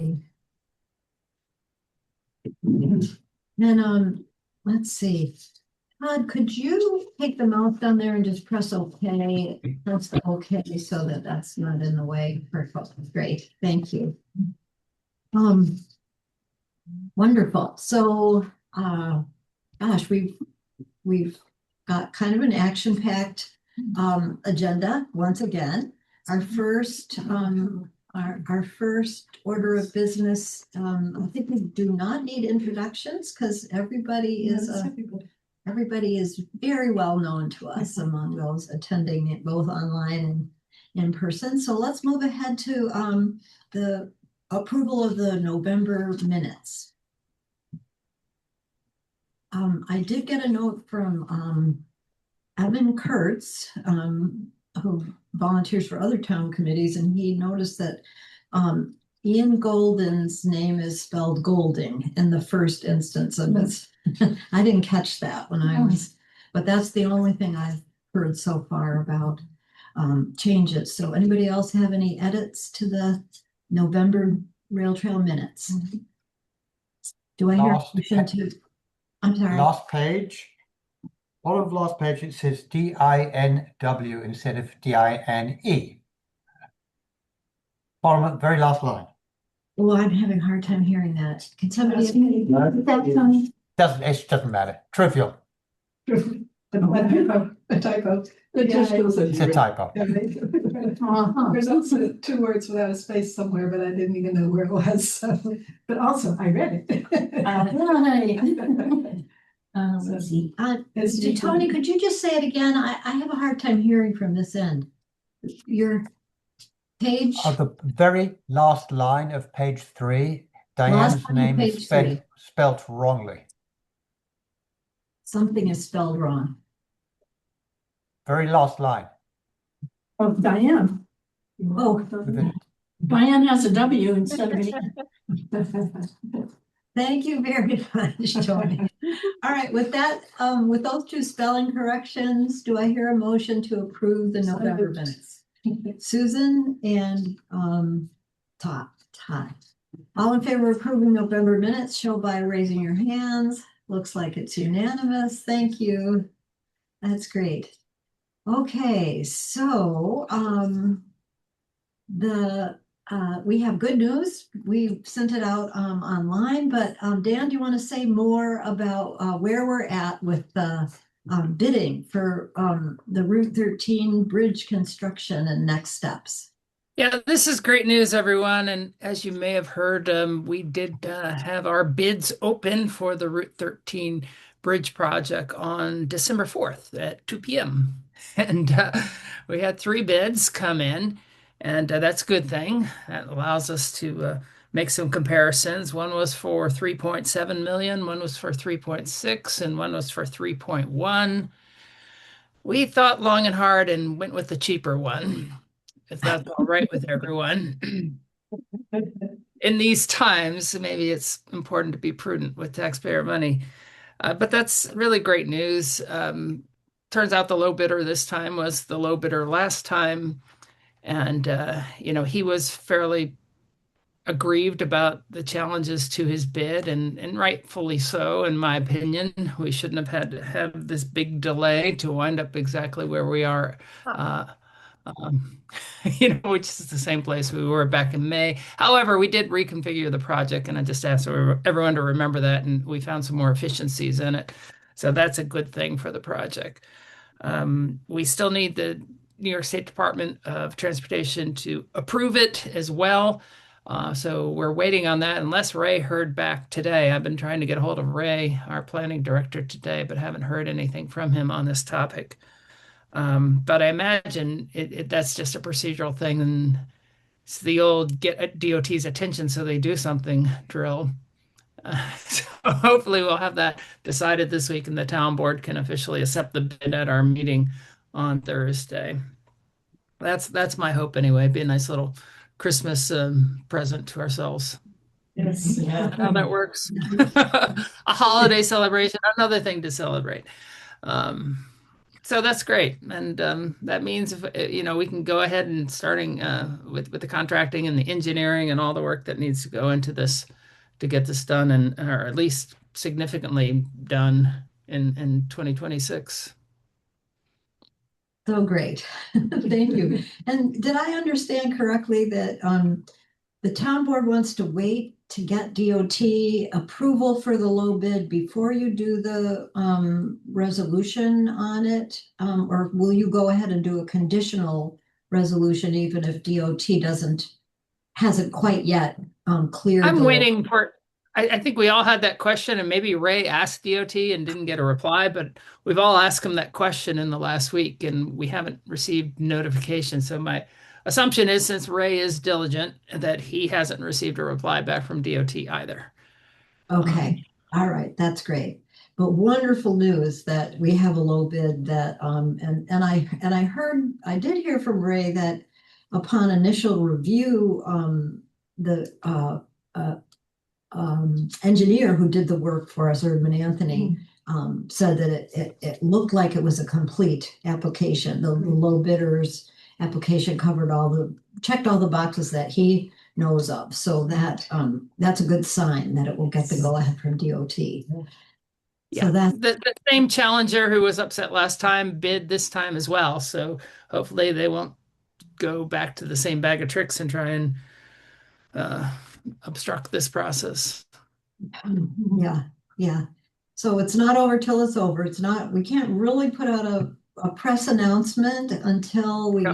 And let's see. Todd, could you take the mouse down there and just press OK? Press the OK so that that's not in the way. Perfect. Great. Thank you. Um, Wonderful. So, gosh, we've got kind of an action-packed agenda once again. Our first our first order of business. I think we do not need introductions because everybody is very well known to us among those attending it both online and in person. So let's move ahead to the approval of the November minutes. I did get a note from Evan Kurtz, who volunteers for other town committees, and he noticed that Ian Golden's name is spelled Golding in the first instance of this. I didn't catch that when I was, but that's the only thing I've heard so far about changes. So anybody else have any edits to the November Rail Trail minutes? Do I hear a motion to? I'm sorry. Last page. All of last page it says D-I-N-W instead of D-I-N-E. Bottom, very last line. Well, I'm having a hard time hearing that. Can somebody? It doesn't matter. Trivial. A typo. It's a typo. There's also two words without a space somewhere, but I didn't even know where it was. So. But also, I read it. Let's see. Tony, could you just say it again? I have a hard time hearing from this end. Your page? The very last line of page 3, Diane's name is spelled wrongly. Something is spelled wrong. Very last line. Of Diane. Oh, Diane has a W instead of E. Thank you very much, Tony. All right, with that, with those two spelling corrections, do I hear a motion to approve the November minutes? Susan and Todd. All in favor of approving November minutes, show by raising your hands. Looks like it's unanimous. Thank you. That's great. Okay, so we have good news. We sent it out online, but Dan, do you want to say more about where we're at with the bidding for the Route 13 bridge construction and next steps? Yeah, this is great news, everyone. And as you may have heard, we did have our bids open for the Route 13 bridge project on December 4th at 2 p.m. And we had 3 bids come in, and that's a good thing. That allows us to make some comparisons. One was for 3.7 million, one was for 3.6, and one was for 3.1. We thought long and hard and went with the cheaper one, if that's all right with everyone. In these times, maybe it's important to be prudent with taxpayer money. But that's really great news. Turns out the low bidder this time was the low bidder last time. And, he was fairly aggrieved about the challenges to his bid, and rightfully so, in my opinion. We shouldn't have had to have this big delay to wind up exactly where we are, which is the same place we were back in May. However, we did reconfigure the project, and I just asked everyone to remember that, and we found some more efficiencies in it. So that's a good thing for the project. We still need the New York State Department of Transportation to approve it as well. So we're waiting on that, unless Ray heard back today. I've been trying to get a hold of Ray, our planning director, today, but haven't heard anything from him on this topic. But I imagine that's just a procedural thing, and it's the old get DOT's attention so they do something drill. So hopefully we'll have that decided this week, and the town board can officially accept the bid at our meeting on Thursday. That's my hope anyway. Be a nice little Christmas present to ourselves. Yes. Yeah, how that works. A holiday celebration, another thing to celebrate. So that's great. And that means if we can go ahead and starting with the contracting and the engineering and all the work that needs to go into this to get this done and or at least significantly done in 2026. So great. Thank you. And did I understand correctly that the town board wants to wait to get DOT approval for the low bid before you do the resolution on it? Or will you go ahead and do a conditional resolution even if DOT hasn't quite yet cleared I'm the waiting for, I think we all had that question, and maybe Ray asked DOT and didn't get a reply, but we've all asked him that question in the last week and we haven't received notification. So my assumption is since Ray is diligent, that he hasn't received a reply back from DOT either. Okay, all right, that's great. But wonderful news that we have a low bid that, I did hear from Ray that upon initial review, the engineer who did the work for us, Erdman Anthony, said that it looked like it was a complete application. The low bidders application checked all the boxes that he knows of. So that's a good sign that it will get the go ahead from DOT. Yeah, So that the same challenger who was upset last time bid this time as well. So hopefully they won't go back to the same bag of tricks and try and obstruct this process. yeah. So it's not over till it's over. We can't really put out a press announcement until we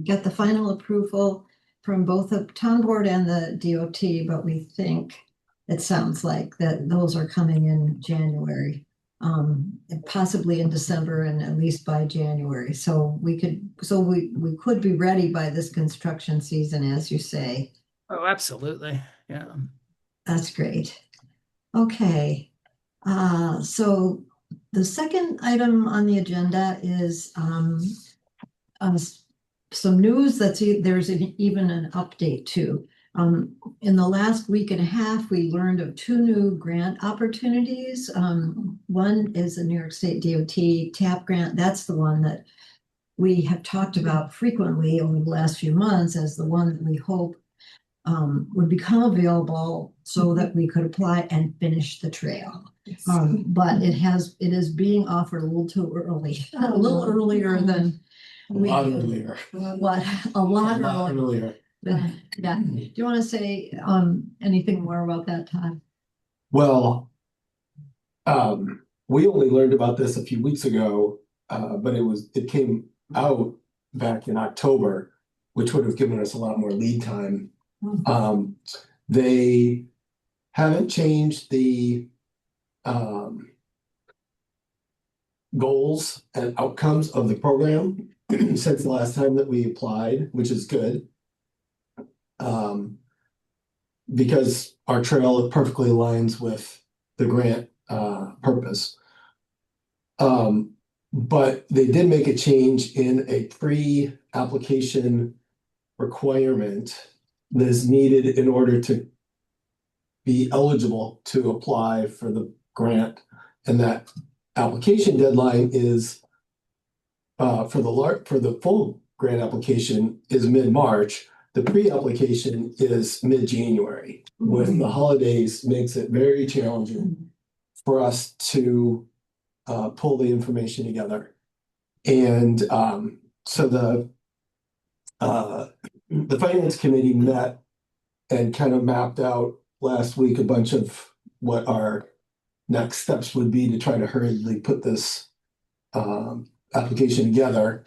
get the final approval from both the town board and the DOT, but we think it sounds like that those are coming in January, possibly in December and at least by January. So we could be ready by this construction season, as you say. Oh, absolutely. Yeah. That's great. Okay. So the second item on the agenda is some news there's even an update to. In the last week and a half, we learned of two new grant opportunities. One is the New York State DOT TAP grant. That's the one that we have talked about frequently over the last few months as the one that we hope would become available so that we could apply and finish the trail. But it is being offered a little too early, a little earlier than A lot earlier. a lot earlier. earlier. Yeah. Do you want to say anything more about that, Todd? Well, we only learned about this a few weeks ago, but it came out back in October, which would have given us a lot more lead time. They haven't changed the goals and outcomes of the program since the last time that we applied, which is good. Because our trail perfectly aligns with the grant purpose. But they did make a change in a pre-application requirement that is needed in order to be eligible to apply for the grant. And that application deadline is for the full grant application is mid-March. The pre-application is mid-January. With the holidays makes it very challenging for us to pull the information together. And so the finance committee met and kind of mapped out last week a bunch of what our next steps would be to try to hurriedly put this application together.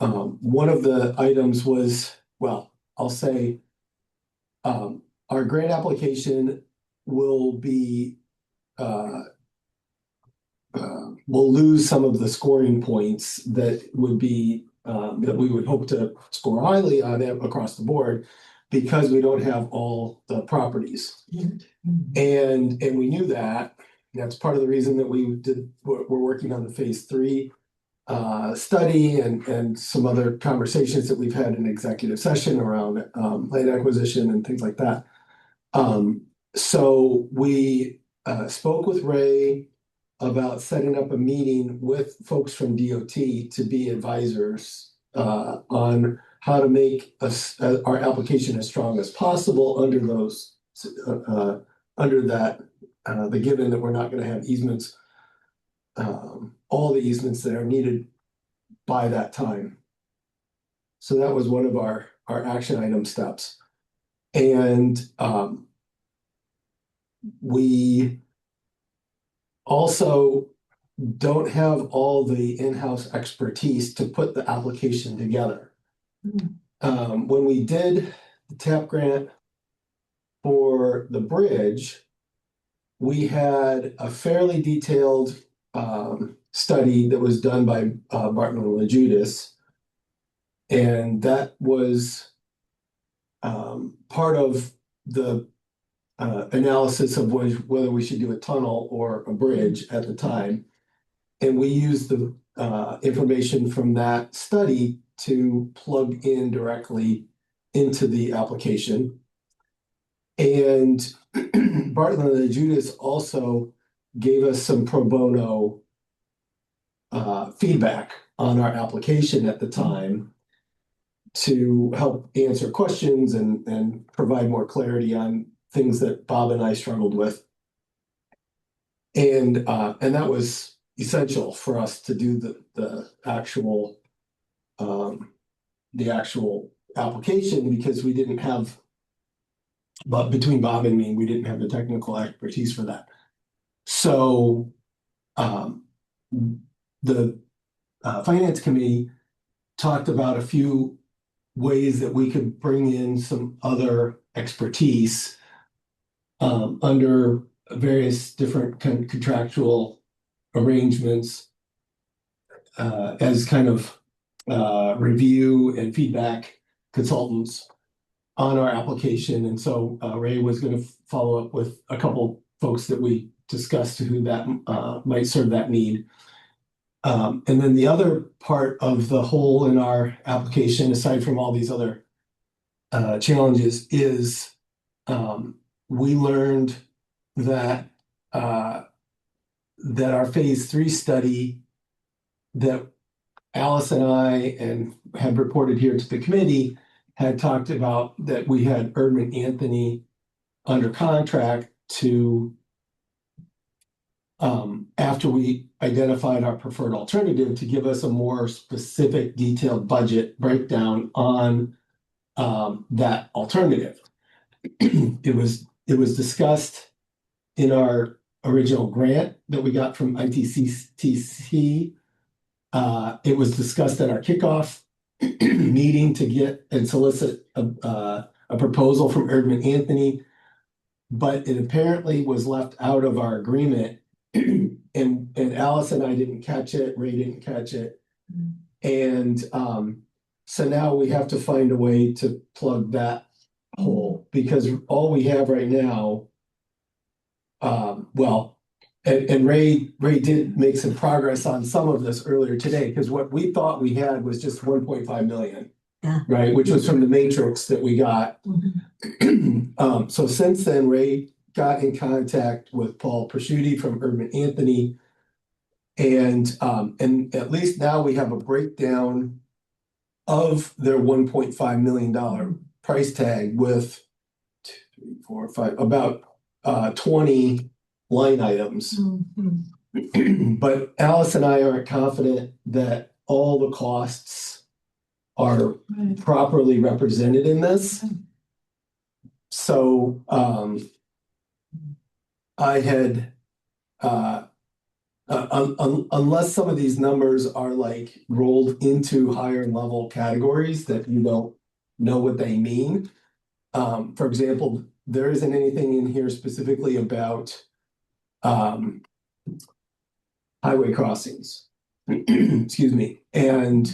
One of the items was, well, I'll say our grant application will be we'll lose some of the scoring points that would be that we would hope to score highly on it across the board because we don't have all the properties. And we knew that. That's part of the reason that we're working on the phase 3 study and some other conversations that we've had in executive session around land acquisition and things like that. So we spoke with Ray about setting up a meeting with folks from DOT to be advisors on how to make us our application as strong as possible under those under that the given that we're not going to have easements, all the easements that are needed by that time. So that was one of our action item steps. And we also don't have all the in-house expertise to put the application together. When we did the TAP grant for the bridge, we had a fairly detailed study that was done by Barton and LaJudas, and that was part of the analysis of whether we should do a tunnel or a bridge at the time. And we used the information from that study to plug in directly into the application. And Barton and LaJudas also gave us some pro bono feedback on our application at the time to help answer questions and provide more clarity on things that Bob and I struggled with. And that was essential for us to do the actual application, because we didn't have, but between Bob and me, we didn't have the technical expertise for that. So the finance committee talked about a few ways that we could bring in some other expertise under various different contractual arrangements as kind of review and feedback consultants on our application. And so Ray was going to follow up with a couple folks that we discussed who that might serve that need. And then the other part of the hole in our application, aside from all these other challenges, is we learned that that our phase 3 study that Alice and I had reported here to the committee had talked about, that we had Erdman Anthony under contract to after we identified our preferred alternative, to give us a more specific detailed budget breakdown on that alternative. It was discussed in our original grant that we got from ITCTC. It was discussed at our kickoff meeting to get and solicit a proposal from Erdman Anthony, but it apparently was left out of our agreement. And Alice and I didn't catch it, Ray didn't catch it. And so now we have to find a way to plug that hole, because all we have right now, and Ray did make some progress on some of this earlier today, because what we thought we had was just 1.5 million, right? Which was from the matrix that we got. So since then, Ray got in contact with Paul Prosciutti from Erdman Anthony, and at least now we have a breakdown of their $1.5 million price tag with 2, 3, 4, 5, about 20 line items. But Alice and I aren't confident that all the costs are properly represented in this. So I had unless some of these numbers are like rolled into higher level categories that you don't know what they mean. For example, there isn't anything in here specifically about highway crossings. Excuse me. And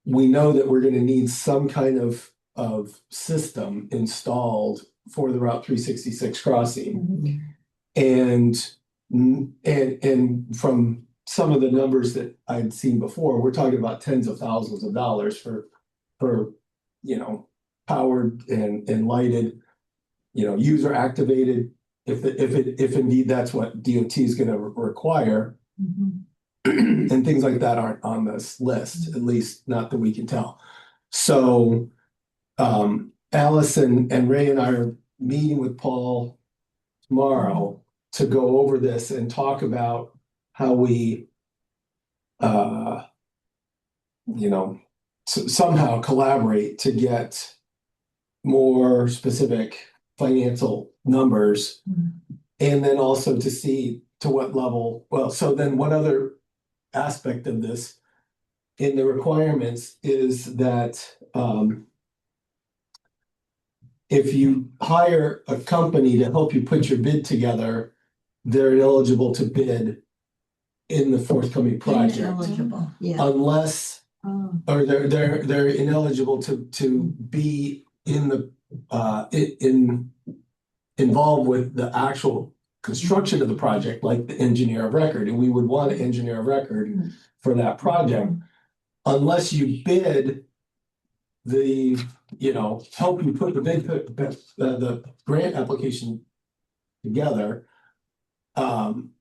we know that we're going to need some kind of system installed for the Route 366 crossing. And from some of the numbers that I'd seen before, we're talking about tens of thousands of dollars for powered and lighted, user activated if indeed that's what DOT is gonna require, Mhm. and things like that aren't on this list, at least not that we can tell. So, Alice and Ray and I are meeting with Paul tomorrow to go over this and talk about how we, you know, somehow collaborate to get more specific financial numbers. And then also to see to what level, well, so then what other aspect of this in the requirements is that, if you hire a company to help you put your bid together, they're eligible to bid in the forthcoming project. Ineligible, yeah. Unless, Oh, or they're ineligible to be in the, involved with the actual construction of the project, like the engineer of record, and we would want an engineer of record for that project. Unless you bid the, help you put the grant application together, then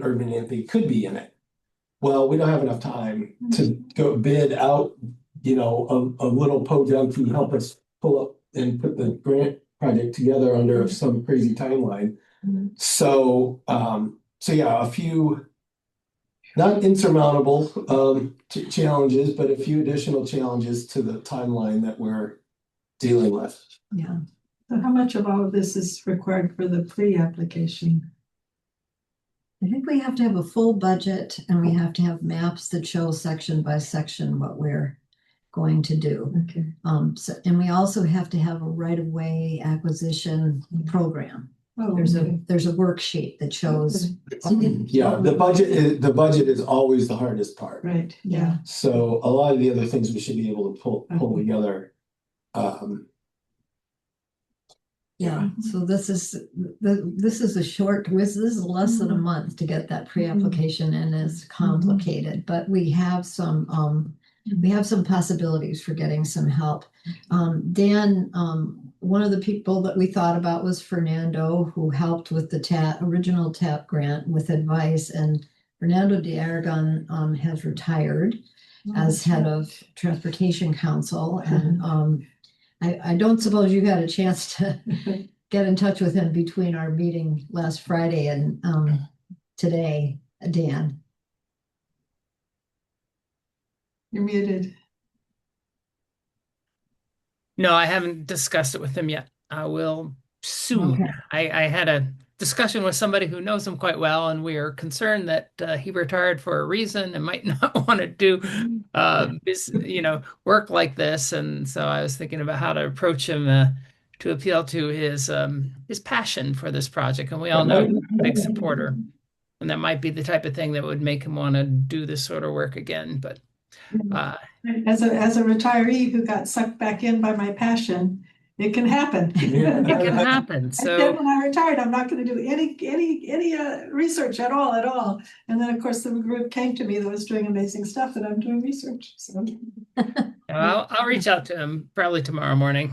Urban Anthony could be in it. Well, we don't have enough time to go bid out, a little podunk to help us pull up and put the grant project together under some crazy timeline. So, yeah, a few not insurmountable challenges, but a few additional challenges to the timeline that we're dealing with. Yeah. so how much of all of this is required for the pre-application? I think we have to have a full budget and we have to have maps that show section by section what we're going to do. Okay. And we also have to have a right-of-way acquisition program. Oh, There's okay. a worksheet that shows. Yeah, the budget is always the hardest part. Right, yeah. So a lot of the other things we should be able to pull together. Yeah, so this is a short, this is less than a month to get that pre-application and it's complicated, but we have some possibilities for getting some help. Dan, one of the people that we thought about was Fernando, who helped with the original TAP grant with advice, and Fernando de Aragon has retired as head of Transportation Council, and I don't suppose you got a chance to get in touch with him between our meeting last Friday and today, Dan. You're muted. No, I haven't discussed it with him yet. I will soon. Okay. I had a discussion with somebody who knows him quite well, and we are concerned that he retired for a reason and might not want to do work like this. And so I was thinking about how to approach him to appeal to his passion for this project. And we all know he's a big supporter, and that might be the type of thing that would make him want to do this sort of work again. But As a retiree who got sucked back in by my passion, it can happen. it can happen. I said So when I retired, I'm not going to do any research at all. And then, of course, the group came to me that was doing amazing stuff, and I'm doing research. So I'll reach out to him probably tomorrow morning.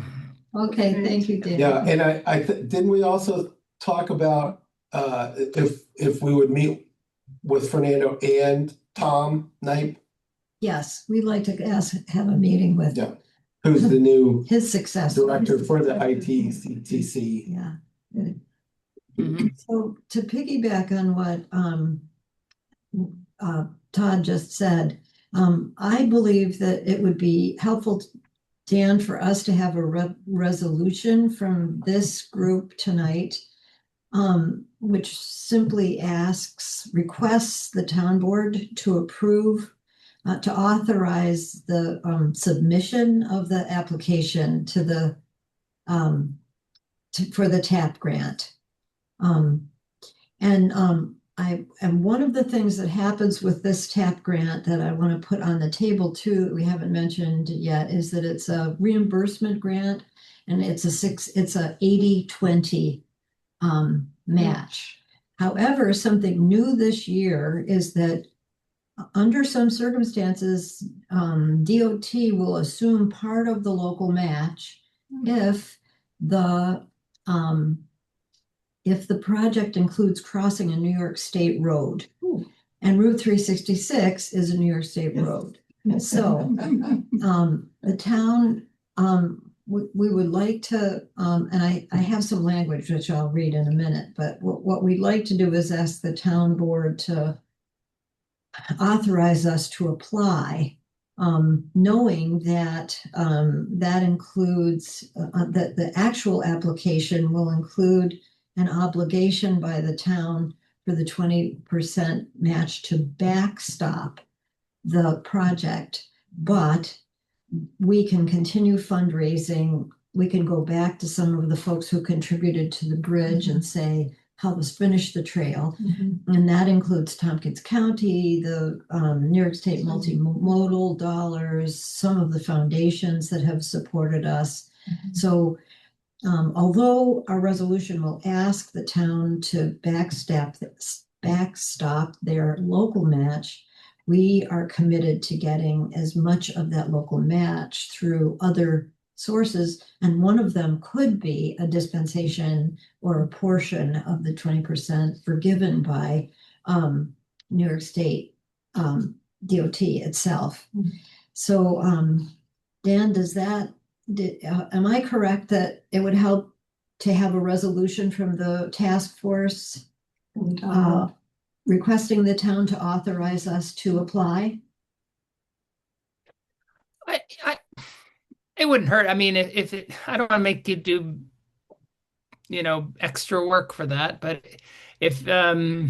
Okay, thank you, Dan. Yeah, and didn't we also talk about if we would meet with Fernando and Tom Knipe, Yes, we'd like to have a meeting with Yeah. who's the new his successor. director for the ITCTC? Yeah. Mhm. So to piggyback on what Todd just said, I believe that it would be helpful, Dan, for us to have a resolution from this group tonight, which simply requests the town board to approve, to authorize the submission of the application to the for the TAP grant. And one of the things that happens with this TAP grant that I want to put on the table too, that we haven't mentioned yet, is that it's a reimbursement grant, and it's a 80-20 match. However, something new this year is that under some circumstances, DOT will assume part of the local match if the if the project includes crossing a New York State road. Ooh. And Route 366 is a New York State road. So, the town, we would like to, and I have some language which I'll read in a minute, but what we'd like to do is ask the town board to authorize us to apply, knowing that that includes that the actual application will include an obligation by the town for the 20% match to backstop the project, but we can continue fundraising. We can go back to some of the folks who contributed to the bridge and say, help us finish the trail. And that includes Tompkins County, the New York State multimodal dollars, some of the foundations that have supported us. So although our resolution will ask the town to backstop their local match, we are committed to getting as much of that local match through other sources. And one of them could be a dispensation or a portion of the 20% forgiven by New York State DOT itself. So Dan, am I correct that it would help to have a resolution from the task force requesting the town to authorize us to apply? It wouldn't hurt. I mean, if it, I don't want to make you do, extra work for that, but if you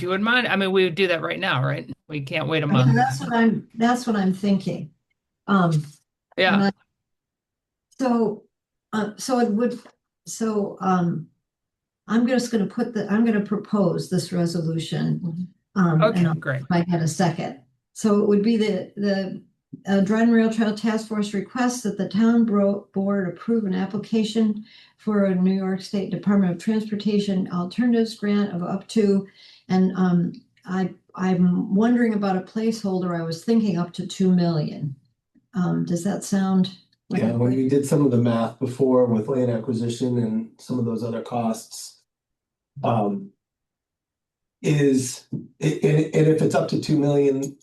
wouldn't mind, I mean, we would do that right now, right? We can't wait a month. That's what I'm thinking. Yeah. I'm just going to propose this resolution. Okay, and great. if I get a second. So it would be the Dryden Rail Trail Task Force requests that the town board approve an application for a New York State Department of Transportation alternatives grant of up to, and I'm wondering about a placeholder. I was thinking up to 2 million. Does that sound? Yeah, when we did some of the math before with land acquisition and some of those other costs. And if it's up to 2 million,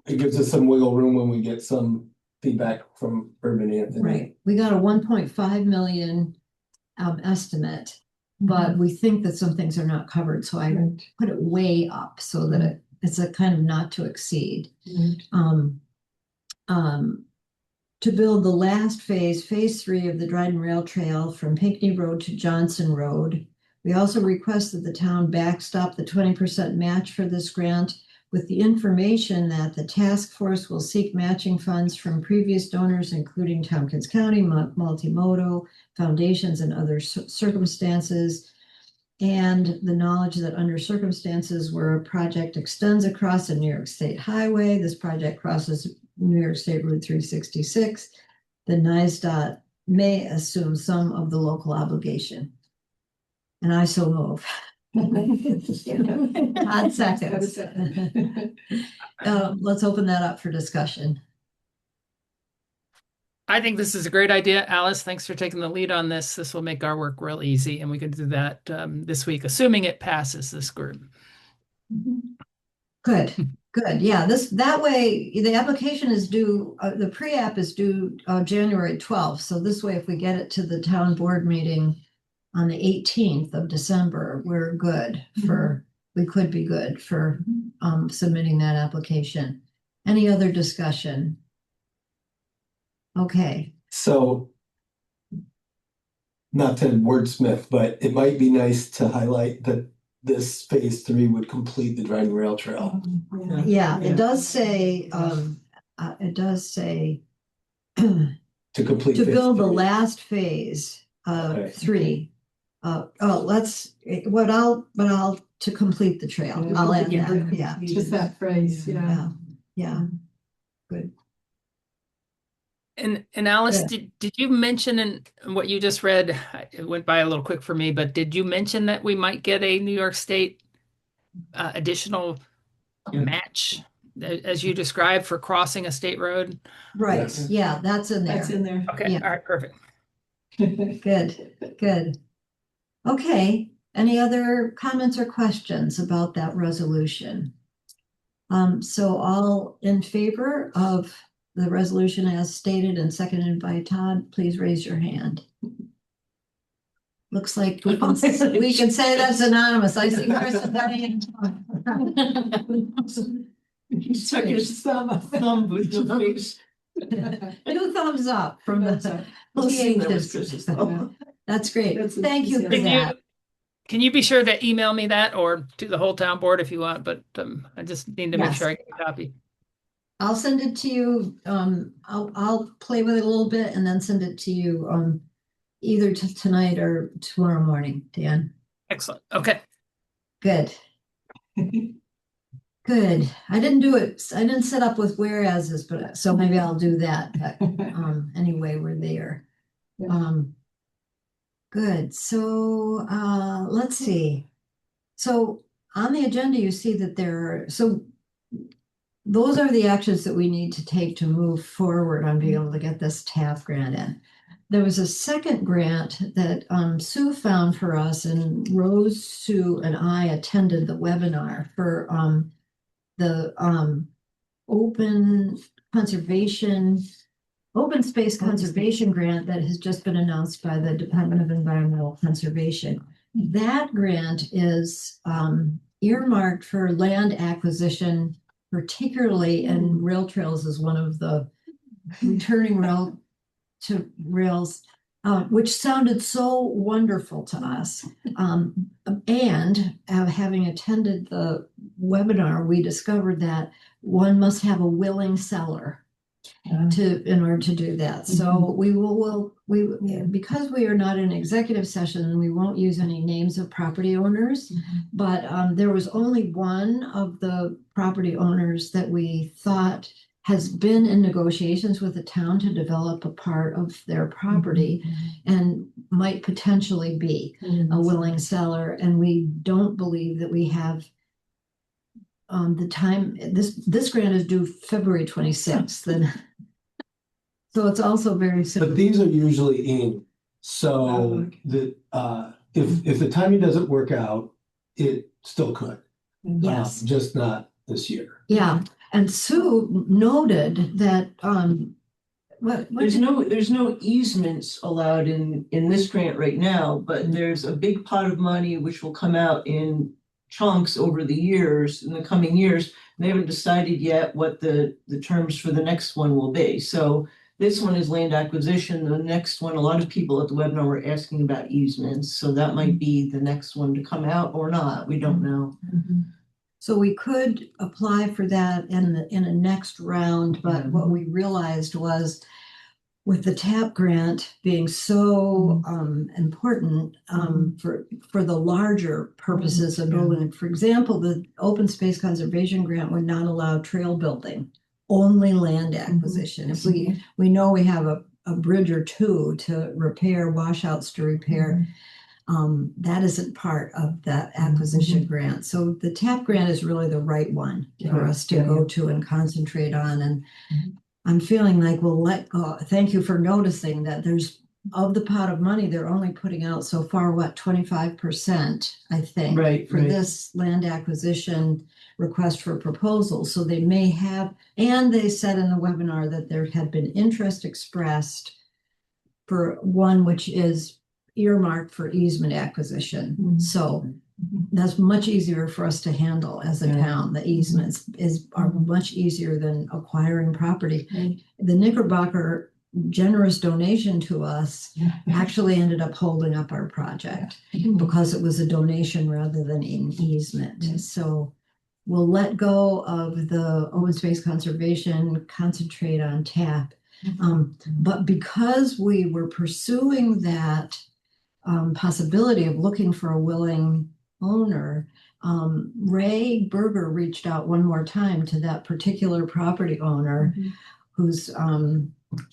it gives us some wiggle room when we get some feedback from Urban Anthony. Right, we got a 1.5 million estimate, but we think that some things are not covered, so I put it way up so that it's a kind of not to exceed. To build the last phase 3 of the Dryden Rail Trail from Pinckney Road to Johnson Road. We also request that the town backstop the 20% match for this grant with the information that the task force will seek matching funds from previous donors, including Tompkins County, multimodal, foundations, and other circumstances. And the knowledge that under circumstances where a project extends across a New York State highway, this project crosses New York State Route 366, the NYSDOT may assume some of the local obligation. And I so move. Todd seconds. Let's open that up for discussion. I think this is a great idea. Alice, thanks for taking the lead on this. This will make our work real easy, and we can do that this week, assuming it passes this group. Good. Yeah, that way the application is due, the pre-app is due January 12th. So this way, if we get it to the town board meeting on the 18th of December, we're good we could be good for submitting that application. Any other discussion? Okay. So, not to wordsmith, but it might be nice to highlight that this phase 3 would complete the Dryden Rail Trail. Yeah, it does say, to complete to phase build the 3. last phase of Okay. 3. To complete the trail. Yeah, I'll add yeah. that, yeah. Just that phrase, yeah. Yeah, good. And Alice, did you mention in what you just read, it went by a little quick for me, but did you mention that we might get a New York State additional match as you described for crossing a state road? Right, Yes. yeah, that's in there. That's in there. Okay, Yeah. all right, perfect. Good. Okay, any other comments or questions about that resolution? So all in favor of the resolution as stated and seconded by Todd, please raise your hand. Looks like we can say that's anonymous. I see Chris is having. Stuck your thumb with your face. Two thumbs up from the. We'll see that was THs. Chris's thumb. That's great. That's a- Thank you for Can that. can you be sure to email me that or to the whole town board if you want, but I just need to make Yes. sure I get a copy. I'll send it to you. I'll play with it a little bit and then send it to you, either tonight or tomorrow morning, Dan. Excellent. Okay. Good. Good. I didn't do it. I didn't set up with whereases, but so maybe I'll do that. But, anyway, we're there. Yeah. Good. So, let's see. So on the agenda, you see that those are the actions that we need to take to move forward on being able to get this TAP grant in. There was a second grant that Sue found for us, and Rose, Sue, and I attended the webinar for the open space conservation grant that has just been announced by the Department of Environmental Conservation. That grant is earmarked for land acquisition, particularly in rail trails, is one of the returning rails, which sounded so wonderful to us. And having attended the webinar, we discovered that one must have a willing seller in order to do that. So because we are not in executive session, we won't use any names of property owners, but there was only one of the property owners that we thought has been in negotiations with the town to develop a part of their property and might potentially be a willing seller. And we don't believe that we have the time. This grant is due February 26th. And so it's also very simple. But these are usually in, so the, if the timing doesn't work out, it still could. Yes. Just not this year. Yeah. And Sue noted that, There's no easements allowed in this grant right now, but there's a big pot of money which will come out in chunks over the years, in the coming years. They haven't decided yet what the terms for the next one will be. So this one is land acquisition. The next one, a lot of people at the webinar were asking about easements. So that might be the next one to come out or not. We don't know. So we could apply for that in a next round, but what we realized was with the TAP grant being so important for the larger purposes of building, for example, the open space conservation grant would not allow trail building, only land acquisition. If we know we have a bridge or two to repair, washouts to repair, that isn't part of that acquisition grant. So the TAP grant is really the right one for us to go to and concentrate on. And I'm feeling like we'll let go. Thank you for noticing that there's, of the pot of money, they're only putting out so far, 25%, I think, for this land acquisition request for proposal. So they may have, and they said in the webinar that there had been interest expressed for one which is earmarked for easement acquisition. So that's much easier for us to handle as a town. The easements are much easier than acquiring property. The Knickerbocker generous donation to us actually ended up holding up our project because it was a donation rather than an easement. So we'll let go of the open space conservation, concentrate on TAP. But because we were pursuing that possibility of looking for a willing owner, Ray Berger reached out one more time to that particular property owner who's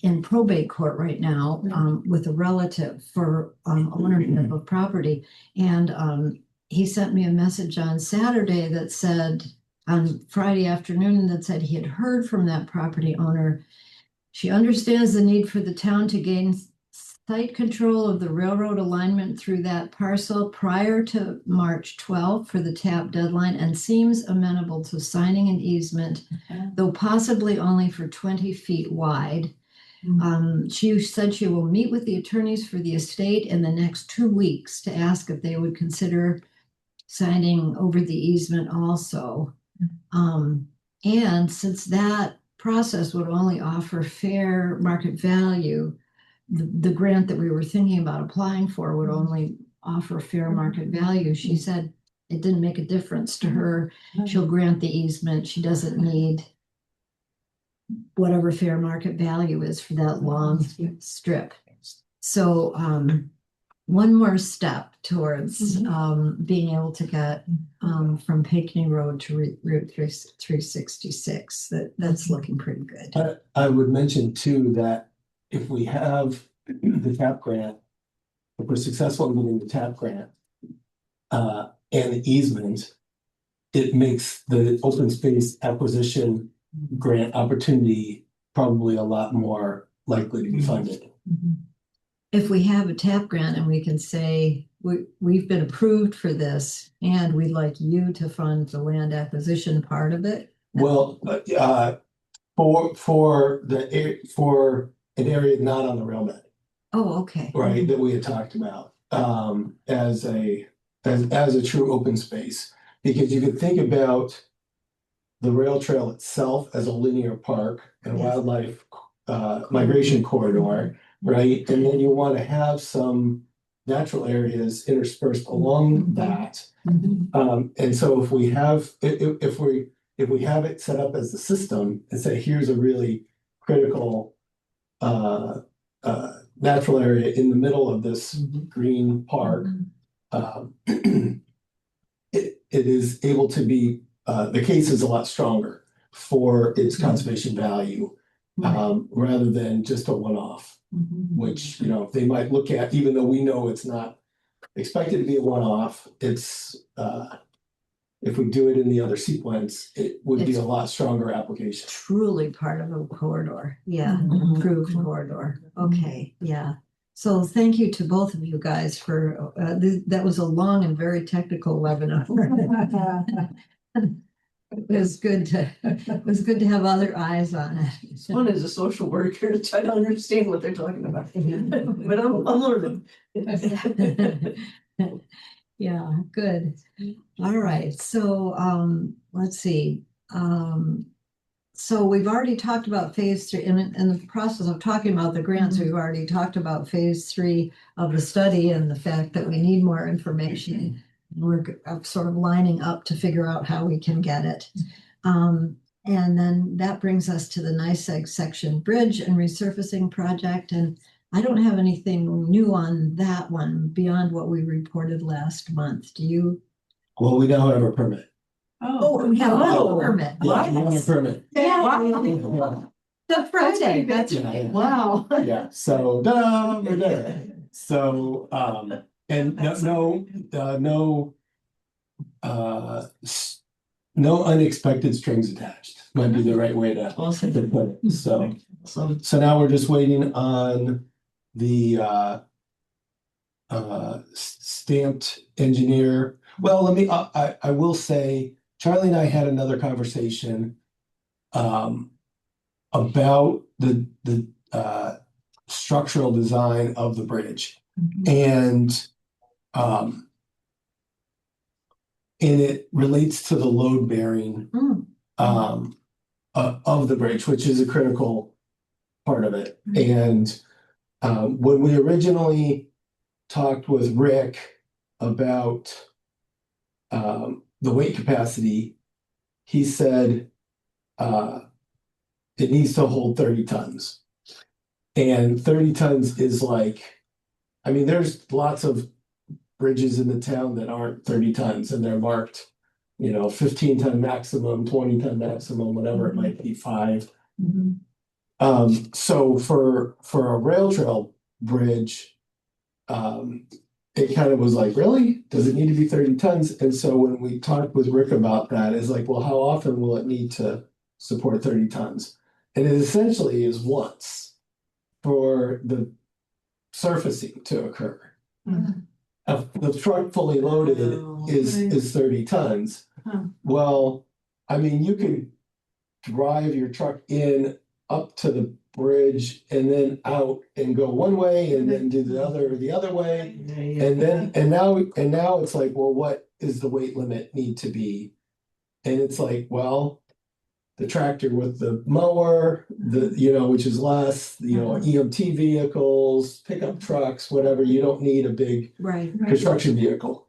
in probate court right now with a relative for ownership of property. And he sent me a message on Saturday that said, on Friday afternoon, that said he had heard from that property owner. She understands the need for the town to gain site control of the railroad alignment through that parcel prior to March 12th for the TAP deadline and seems amenable to signing an easement, though possibly only for 20 feet wide. She said she will meet with the attorneys for the estate in the next 2 weeks to ask if they would consider signing over the easement also. And since that process would only offer fair market value, the grant that we were thinking about applying for would only offer fair market value. She said it didn't make a difference to her. She'll grant the easement. She doesn't need whatever fair market value is for that long strip. So one more step towards being able to get from Pinckney Road to Route 366. That's looking pretty good. I would mention too that if we have the TAP grant, if we're successful in getting the TAP grant and the easement, it makes the open space acquisition grant opportunity probably a lot more likely to be funded. If we have a TAP grant and we can say, we've been approved for this and we'd like you to fund the land acquisition part of it. Well, for an area not on the rail bed, Oh, okay. right, that we had talked about, as a true open space, because you could think about the rail trail itself as a linear park and Yes. wildlife migration corridor, right? And then you want to have some natural areas interspersed along that. And so if we have it set up as the system and say, here's a really critical natural area in the middle of this green park, it is able to be, the case is a lot stronger for its conservation value, rather than just a one-off, which, you know, they might look at, even though we know it's not expected to be a one-off, it's, if we do it in the other sequence, it would be a lot stronger application. Truly part of a corridor. Yeah, an approved corridor. Okay, yeah. So thank you to both of you guys for, that was a long and very technical webinar. It was good to have other eyes on it. One is a social worker to try to understand what they're talking about, but I'm learning. Yeah, good. All right, so let's see. So we've already talked about phase 3, and in the process of talking about the grants, we've already talked about phase 3 of the study and the fact that we need more information. We're sort of lining up to figure out how we can get it. And then that brings us to the NYSEG section bridge and resurfacing project. And I don't have anything new on that one beyond what we reported last month. Do you? Well, we now have a permit. Oh, we have a permit. Yeah, we have a permit. The Friday, that's right. Wow. Yeah, so, we're there. So, and no unexpected strings attached, might be the right way to put it. So now we're just waiting on the stamped engineer. Well, I will say, Charlie and I had another conversation about the structural design of the bridge. And it relates to the load bearing of the bridge, which is a critical part of it. And when we originally talked with Rick about the weight capacity, he said it needs to hold 30 tons. And 30 tons is like, I mean, there's lots of bridges in the town that aren't 30 tons and they're marked, 15-ton maximum, 20-ton maximum, whatever it might be, 5. So for a rail trail bridge, it kind of was like, really? Does it need to be 30 tons? And so when we talked with Rick about that, it's like, well, how often will it need to support 30 tons? And it essentially is once for the surfacing to occur. Mhm. The truck fully loaded Oh, is right. 30 tons. Huh. Well, I mean, you could drive your truck in up to the bridge and then out and go one way and then do the other way. And then, and now it's like, well, what is the weight limit need to be? And it's like, well, the tractor with the mower, which is less, EMT vehicles, pickup trucks, whatever, you don't need a big Right. Right. construction vehicle.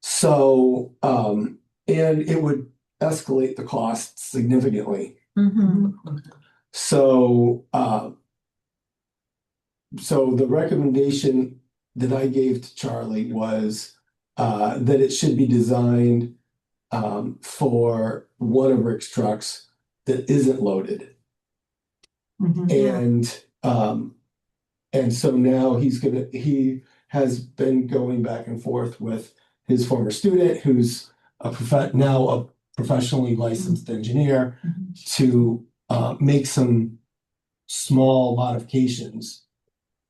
So, and it would escalate the cost significantly. Mhm. So, so the recommendation that I gave to Charlie was that it should be designed for one of Rick's trucks that isn't loaded. Mhm. Yeah. And so now he has been going back and forth with his former student, who's now a professionally licensed engineer, to make some small modifications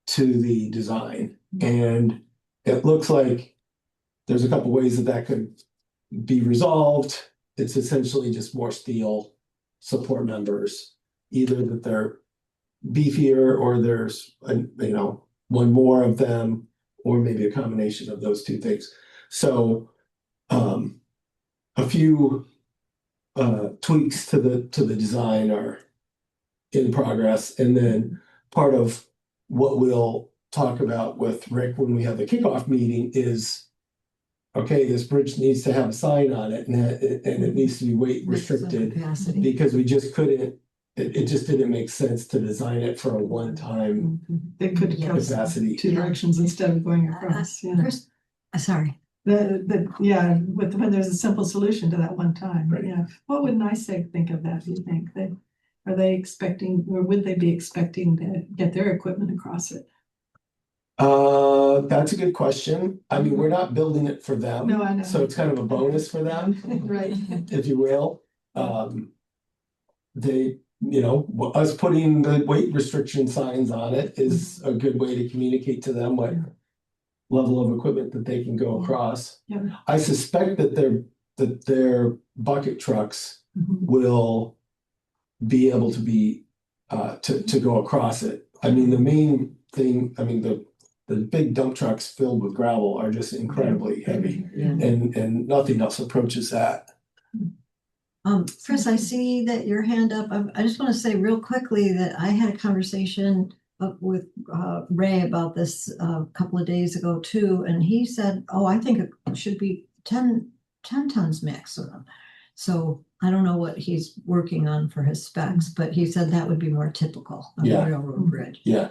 to the design. And it looks like there's a couple ways that could be resolved. It's essentially just more steel support members, either that they're beefier or there's one more of them, or maybe a combination of those two things. So a few tweaks to the design are in progress, and then part of what we'll talk about with Rick when we have the kickoff meeting is, okay, this bridge needs to have a sign on it, and it needs to be weight restricted, Capacity. because we just couldn't, it just didn't make sense to design it for a one-time It could Yeah. go capacity. two directions instead of going across, yeah. Chris, sorry. When there's a simple solution to that one time, Right. yeah. What would NYSEG think of that, do you think? Are they expecting, or would they be expecting to get their equipment across it? That's a good question. I mean, we're not building it for them. No, I know. So it's kind of a bonus for them, Right. if you will. Us putting the weight restriction signs on it is a good way to communicate to them what level of equipment that they can go across. Yeah. I suspect that their bucket trucks Mhm. will be able to be to go across it. I mean, the main thing, the big dump trucks filled with gravel are just incredibly heavy, Yeah. and nothing else approaches that. Chris, I see that your hand up. I just want to say real quickly that I had a conversation with Ray about this a couple of days ago too, and he said, "Oh, I think it should be 10 tons maximum." So I don't know what he's working on for his specs, but he said that would be more typical of a Yeah. railroad bridge. Yeah.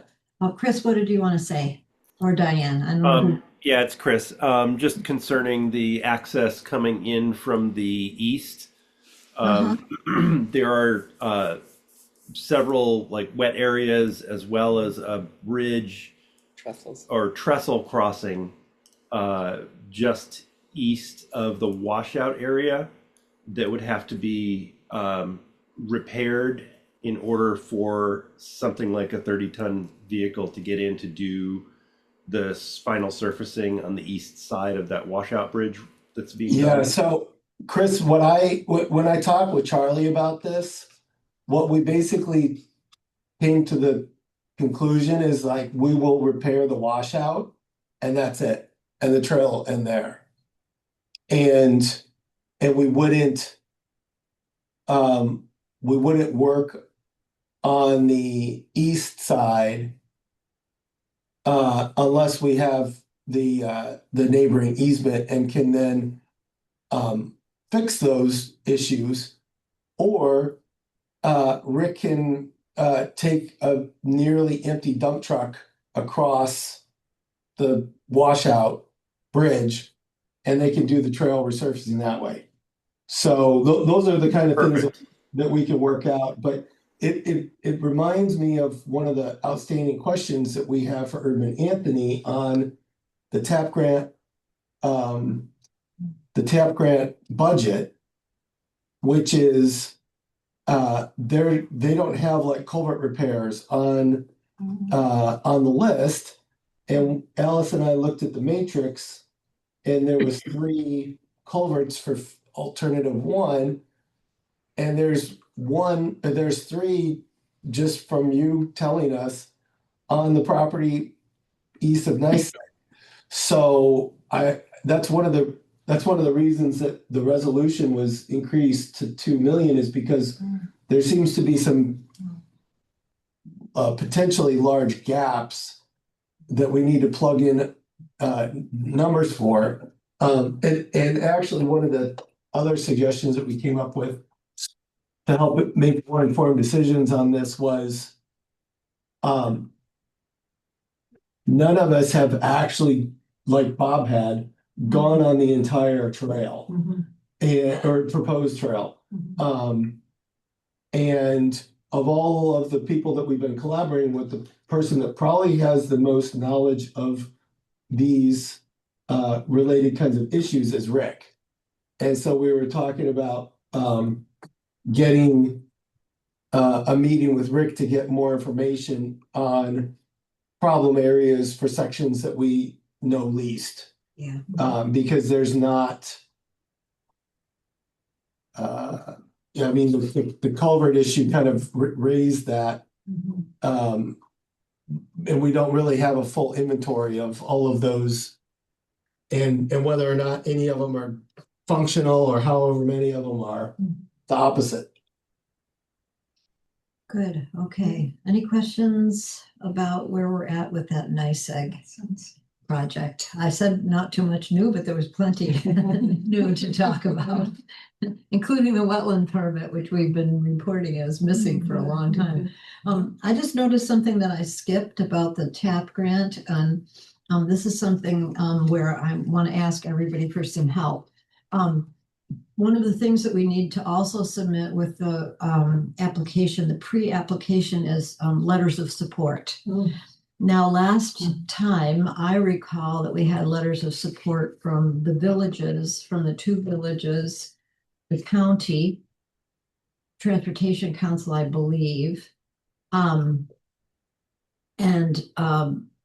Chris, what did you want to say? Or Diane? I don't know. Yeah, it's Chris. Just concerning the access coming in from the east. There are several like wet areas, as well as a bridge or trestle crossing just east of the washout area that would have to be repaired in order for something like a 30-ton vehicle to get in to do the final surfacing on the east side of that washout bridge that's being done. So Chris, when I talked with Charlie about this, what we basically came to the conclusion is like, we will repair the washout and that's it, and the trail will end there. And we wouldn't work on the east side unless we have the neighboring easement and can then fix those issues, or Rick can take a nearly empty dump truck across the washout bridge, and they can do the trail resurfacing that way. So those are the kind of things that we can work out. But it reminds me of one of the outstanding questions that we have for Urban Anthony on the TAP grant, budget, which is they don't have like culvert repairs on the list, And Alice and I looked at the matrix and there was 3 culverts for alternative 1. And there's 3 just from you telling us on the property east of Nice. So that's one of the reasons that the resolution was increased to 2 million is because there seems to be some potentially large gaps that we need to plug in numbers for. And actually one of the other suggestions that we came up with to help it make more informed decisions on this was none of us have actually, like Bob had, gone on the entire trail or proposed trail. And of all of the people that we've been collaborating with, the person that probably has the most knowledge of these related kinds of issues is Rick. And so we were talking about getting a meeting with Rick to get more information on problem areas for sections that we know least. Yeah. Because there's not, I mean, the culvert issue kind of raised that. And we don't really have a full inventory of all of those and whether or not any of them are functional or however many of them are the opposite. Good, okay. Any questions about where we're at with that NYSEG project? I said not too much new, but there was plenty new to talk about, including the wetland permit, which we've been reporting as missing for a long time. I just noticed something that I skipped about the TAP grant, and this is something where I want to ask everybody for some help. One of the things that we need to also submit with the application, the pre-application, is letters of support. Now, last time I recall that we had letters of support from the villages, from the 2 villages, the county, Transportation Council, I believe, and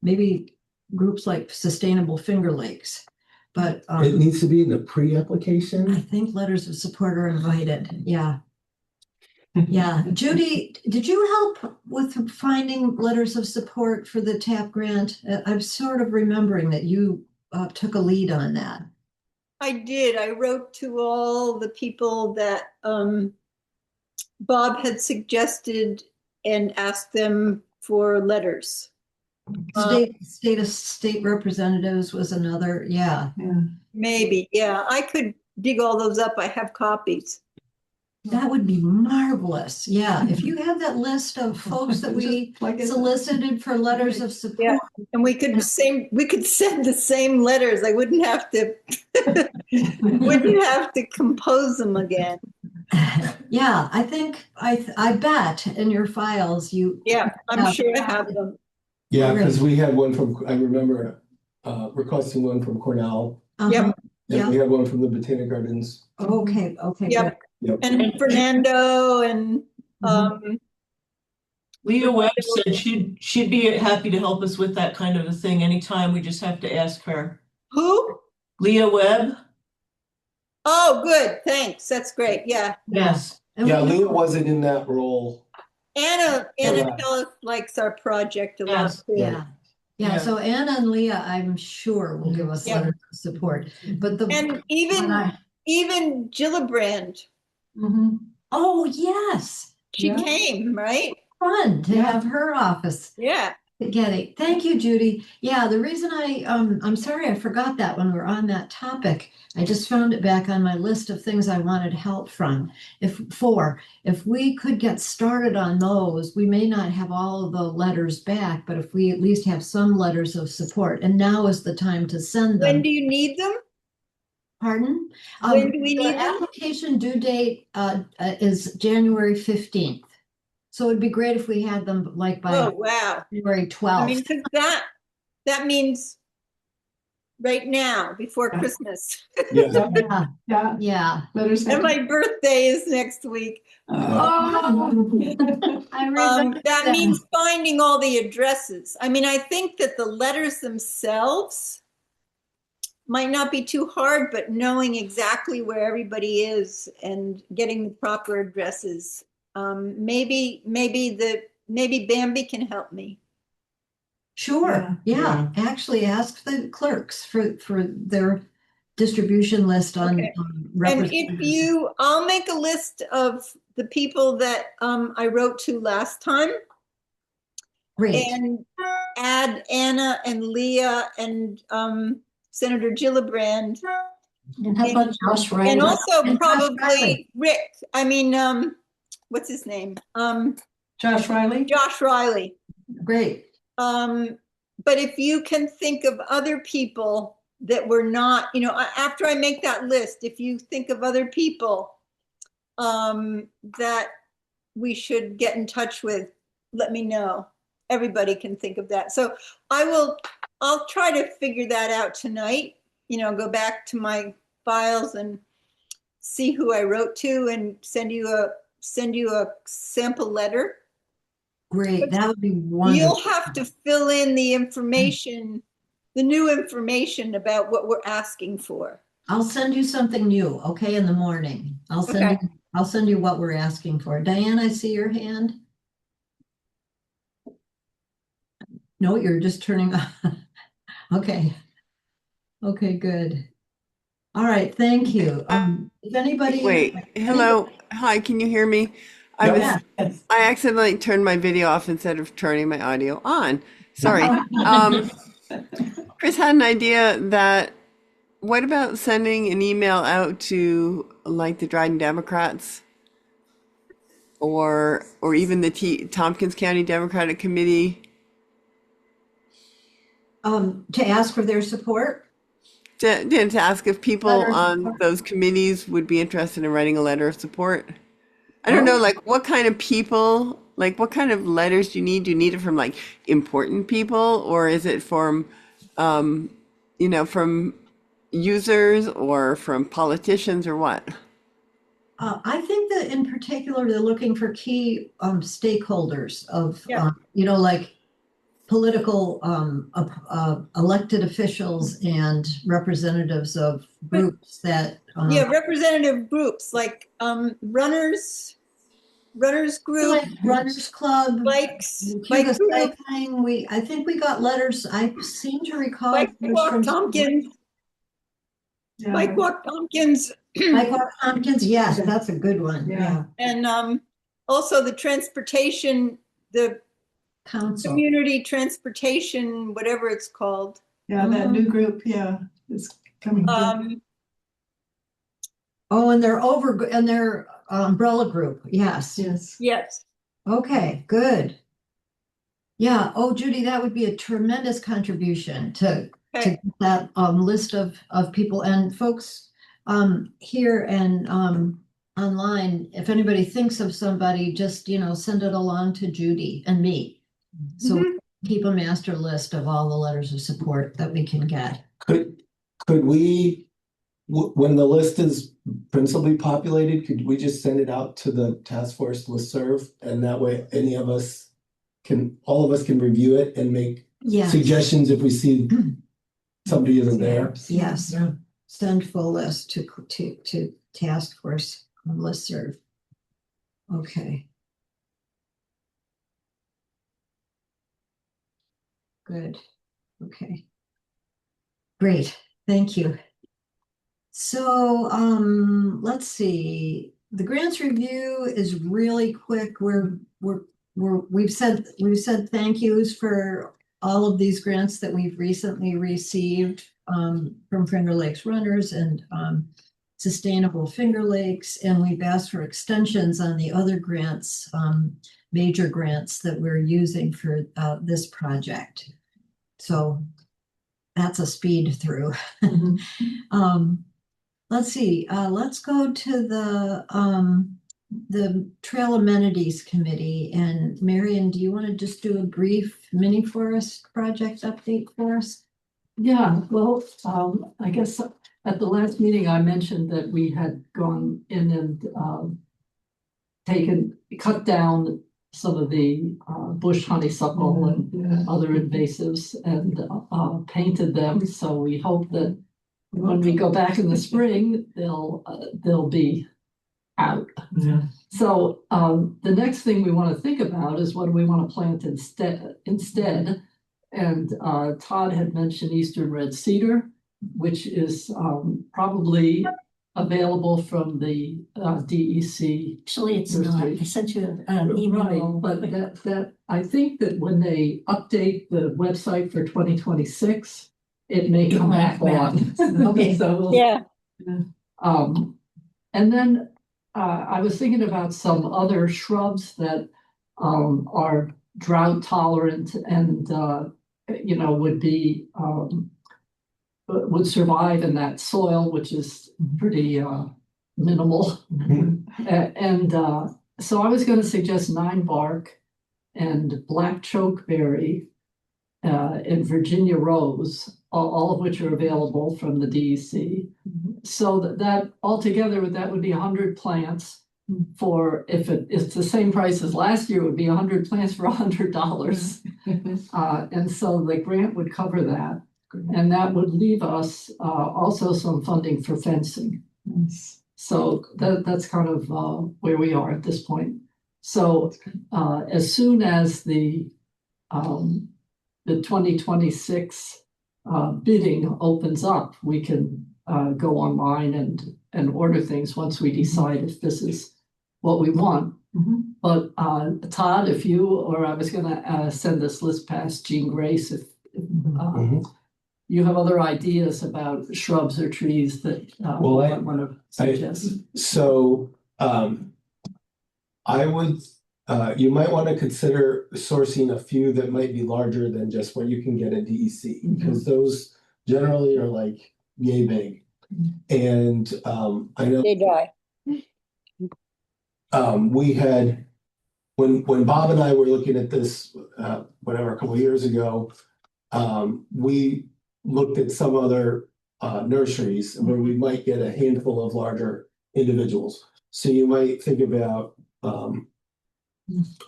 maybe groups like Sustainable Finger Lakes. But It needs to be in the I pre-application. think letters of support are invited. Yeah. Yeah. Judy, did you help with finding letters of support for the TAP grant? I'm sort of remembering that you took a lead on that. I did. I wrote to all the people that Bob had suggested and asked them for letters. State representatives was another. Yeah. Maybe, yeah. I could dig all those up. I have copies. That would be marvelous. Yeah. If you have that list of folks that we solicited for letters of support. Yeah. And we could send the same letters. I wouldn't have to compose them again. Yeah, I think I bet in your files you. Yeah, I'm sure I have them. Yeah, because we had one from, I remember requesting one from Cornell. Yep. And we had one from the Botanic Gardens. Okay. Yep. Yep. And Fernando and Leah Webb said she'd be happy to help us with that kind of a thing anytime. We just have to ask her. who? Leah Webb? Oh, good. Thanks. That's great. Yeah. Yes. And Yeah, we- Leah wasn't in that role. Anna Yeah. Kellis likes our project a lot Yes. too. Yeah. Yeah. So Anna and Leah, I'm sure will give us Yeah. letters of support, but the. And when even I- Gillibrand, Oh, yes, she Yeah. came, right? fun to have her office Yeah. getting. Thank you, Judy. Yeah, the reason I'm sorry I forgot that when we were on that topic. I just found it back on my list of things I wanted help from. If we could get started on those, we may not have all of the letters back, but if we at least have some letters of support, and now is the time to send them. When do you need them? Pardon? When do we The need them? application due date is January 15th. So it'd be great if we had them like by Oh, wow. January I 12th. mean, 'cause that means right now, before Christmas. Yeah, Yeah, Yeah, yeah. letters. And my birthday is next week. Oh. I remember That means finding all the addresses. I mean, I think that the letters themselves might not be too hard, but knowing exactly where everybody is and getting the proper addresses. Maybe Bambi can help me. Sure, yeah, actually ask the clerks for their distribution list on Okay. And representatives. I'll make a list of the people that I wrote to last time Great, and add Anna and Leah and Senator Gillibrand. and how about Josh Riley? And also And Josh Riley. probably Rick. I mean, what's his name? Josh Riley. Josh Riley. Great, But if you can think of other people that were not, after I make that list, if you think of other people that we should get in touch with, let me know. Everybody can think of that. So I'll try to figure that out tonight, go back to my files and see who I wrote to and send you a sample letter. great, that would be wonderful. You'll have to fill in the information, the new information about what we're asking for. I'll send you something new, okay, in the morning. I'll send you what we're asking for. Diane, I see your hand. No, you're just turning on. Okay. Okay, good. All right, thank you. If anybody. Wait, hello. Hi, can you hear me? I accidentally turned my video off instead of turning my audio on. Sorry. Chris had an idea that what about sending an email out to like the Dryden Democrats or even the Tompkins County Democratic Committee? To ask for their support? To ask if people Letter of on support. those committees would be interested in writing a letter of support. I don't know, like what kind of people, like what kind of letters do you need? Do you need it from like important people, or is it from, from users or from politicians or what? I think that in particular, they're looking for key stakeholders of, Yeah. like political elected officials and representatives of groups that. Yeah, representative groups like runners group, Like Runners Club. bikes, Bike bike group, cycling. I think we got letters. I seem to recall. Bike letters Walk from- Tompkins, Yeah. Bike Walk Tompkins, Bike Walk Tompkins, yes, that's a good one. Yeah. and also the transportation, the Council. community transportation, whatever it's called. Yeah, that new group, yeah, is coming. Oh, and their umbrella group, yes. Yes. Yes. Okay, good. Yeah, oh, Judy, that would be a tremendous contribution to Okay. that list of people and folks here and online. If anybody thinks of somebody, just send it along to Judy and me. So we keep a master list of all the letters of support that we can get. could we, when the list is principally populated, could we just send it out to the task force listserv? And that way all of us can review it and make Yeah. suggestions if we see somebody isn't there. Yes, send full list to task force listserv. Okay. Good, okay. Great, thank you. So, let's see, the grants review is really quick. We've said thank yous for all of these grants that we've recently received from Finger Lakes Runners and Sustainable Finger Lakes, and we've asked for extensions on the other grants, major grants that we're using for this project. So that's a speed through. Let's see, let's go to the Trail Amenities Committee, and Marion, do you want to just do a brief mini forest project update for us? Yeah, well, I guess at the last meeting, I mentioned that we had gone in and cut down some of the bush honeysuckle and other invasives and painted them. So we hope that when we go back in the spring, they'll be out. Yeah. So the next thing we want to think about is what do we want to plant instead? And Todd had mentioned Eastern Red Cedar, which is probably available from the DEC. Actually, it's not. I sent you an email. Right, but that I think that when they update the website for 2026, it may come back on. Okay. So we'll, Yeah. and then I was thinking about some other shrubs that are drought tolerant and would survive in that soil, which is pretty minimal. And so I was going to suggest 9-bark and black chokeberry and Virginia rose, all of which are available from the DEC. So that altogether, that would be 100 plants for, if it's the same price as last year, it would be 100 plants for $100. And so the grant would cover that. And that would leave us also some funding for fencing. So that's kind of where we are at this point. So as soon as the 2026 bidding opens up, we can go online and order things once we decide if this is what we want. But Todd, if you, or I was going to send this list past Jean Grace, if you have other ideas about shrubs or trees that Well, I want to suggest. So I would, you might want to consider sourcing a few that might be larger than just what you can get at DEC, because those generally are like yay big. And I know They die. we had, when Bob and I were looking at this, a couple of years ago, we looked at some other nurseries where we might get a handful of larger individuals. So you might think about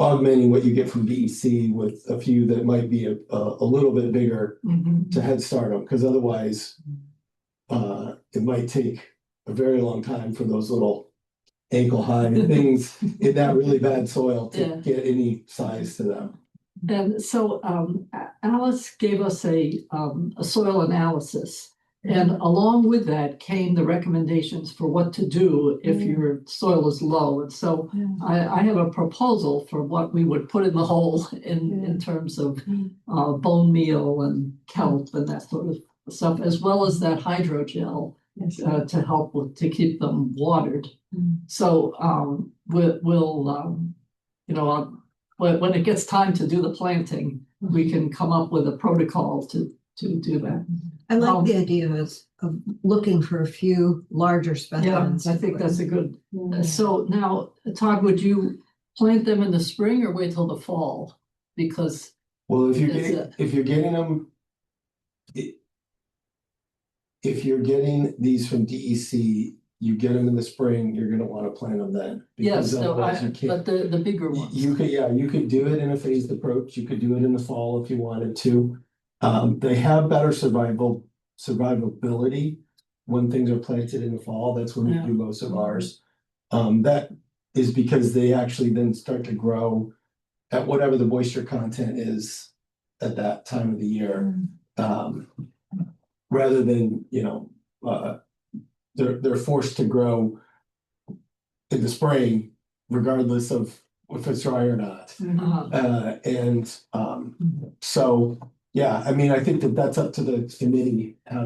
augmenting what you get from DEC with a few that might be a little bit bigger to head start them, because otherwise it might take a very long time for those little ankle high things in that really bad soil to get any size to them. And so Alice gave us a soil analysis, and along with that came the recommendations for what to do if your soil is low. And so I have a proposal for what we would put in the hole in terms of bone meal and kelp and that sort of stuff, as well as that hydrogel to help to keep them watered. So we'll when it gets time to do the planting, we can come up with a protocol to do that. I like the idea of looking for a few larger specimens. I think that's a good. So now, Todd, would you plant them in the spring or wait till the fall? Because if you're getting them, if you're getting these from DEC, you get them in the spring, you're going to want to plant them then. Yes, but the bigger ones. You could do it in a phased approach. You could do it in the fall if you wanted to. They have better survivability when things are planted in the fall. That's when we do most of ours. That is because they actually then start to grow at whatever the moisture content is at that time of the year. Rather than, they're forced to grow in the spring, regardless of if it's dry or not. So, I mean, I think that's up to the committee, how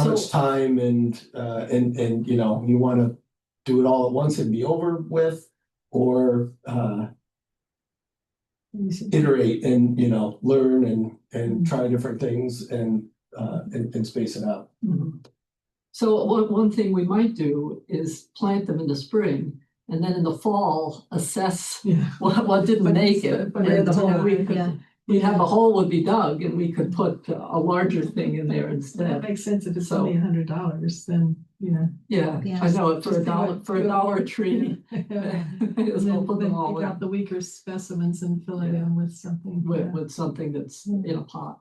much time and you want to do it all at once and be over with, or iterate and learn and try different things and space it out. So one thing we might do is plant them in the spring, and then in the fall assess what didn't make it. we'd have a hole would be dug and we could put a larger thing in there That instead. makes sense if it's So- only $100, then, Yeah, I Yes. know it for a dollar a tree. And It's then all put them all pick out in the weaker specimens and fill it Yeah. in with something. with something that's in a pot.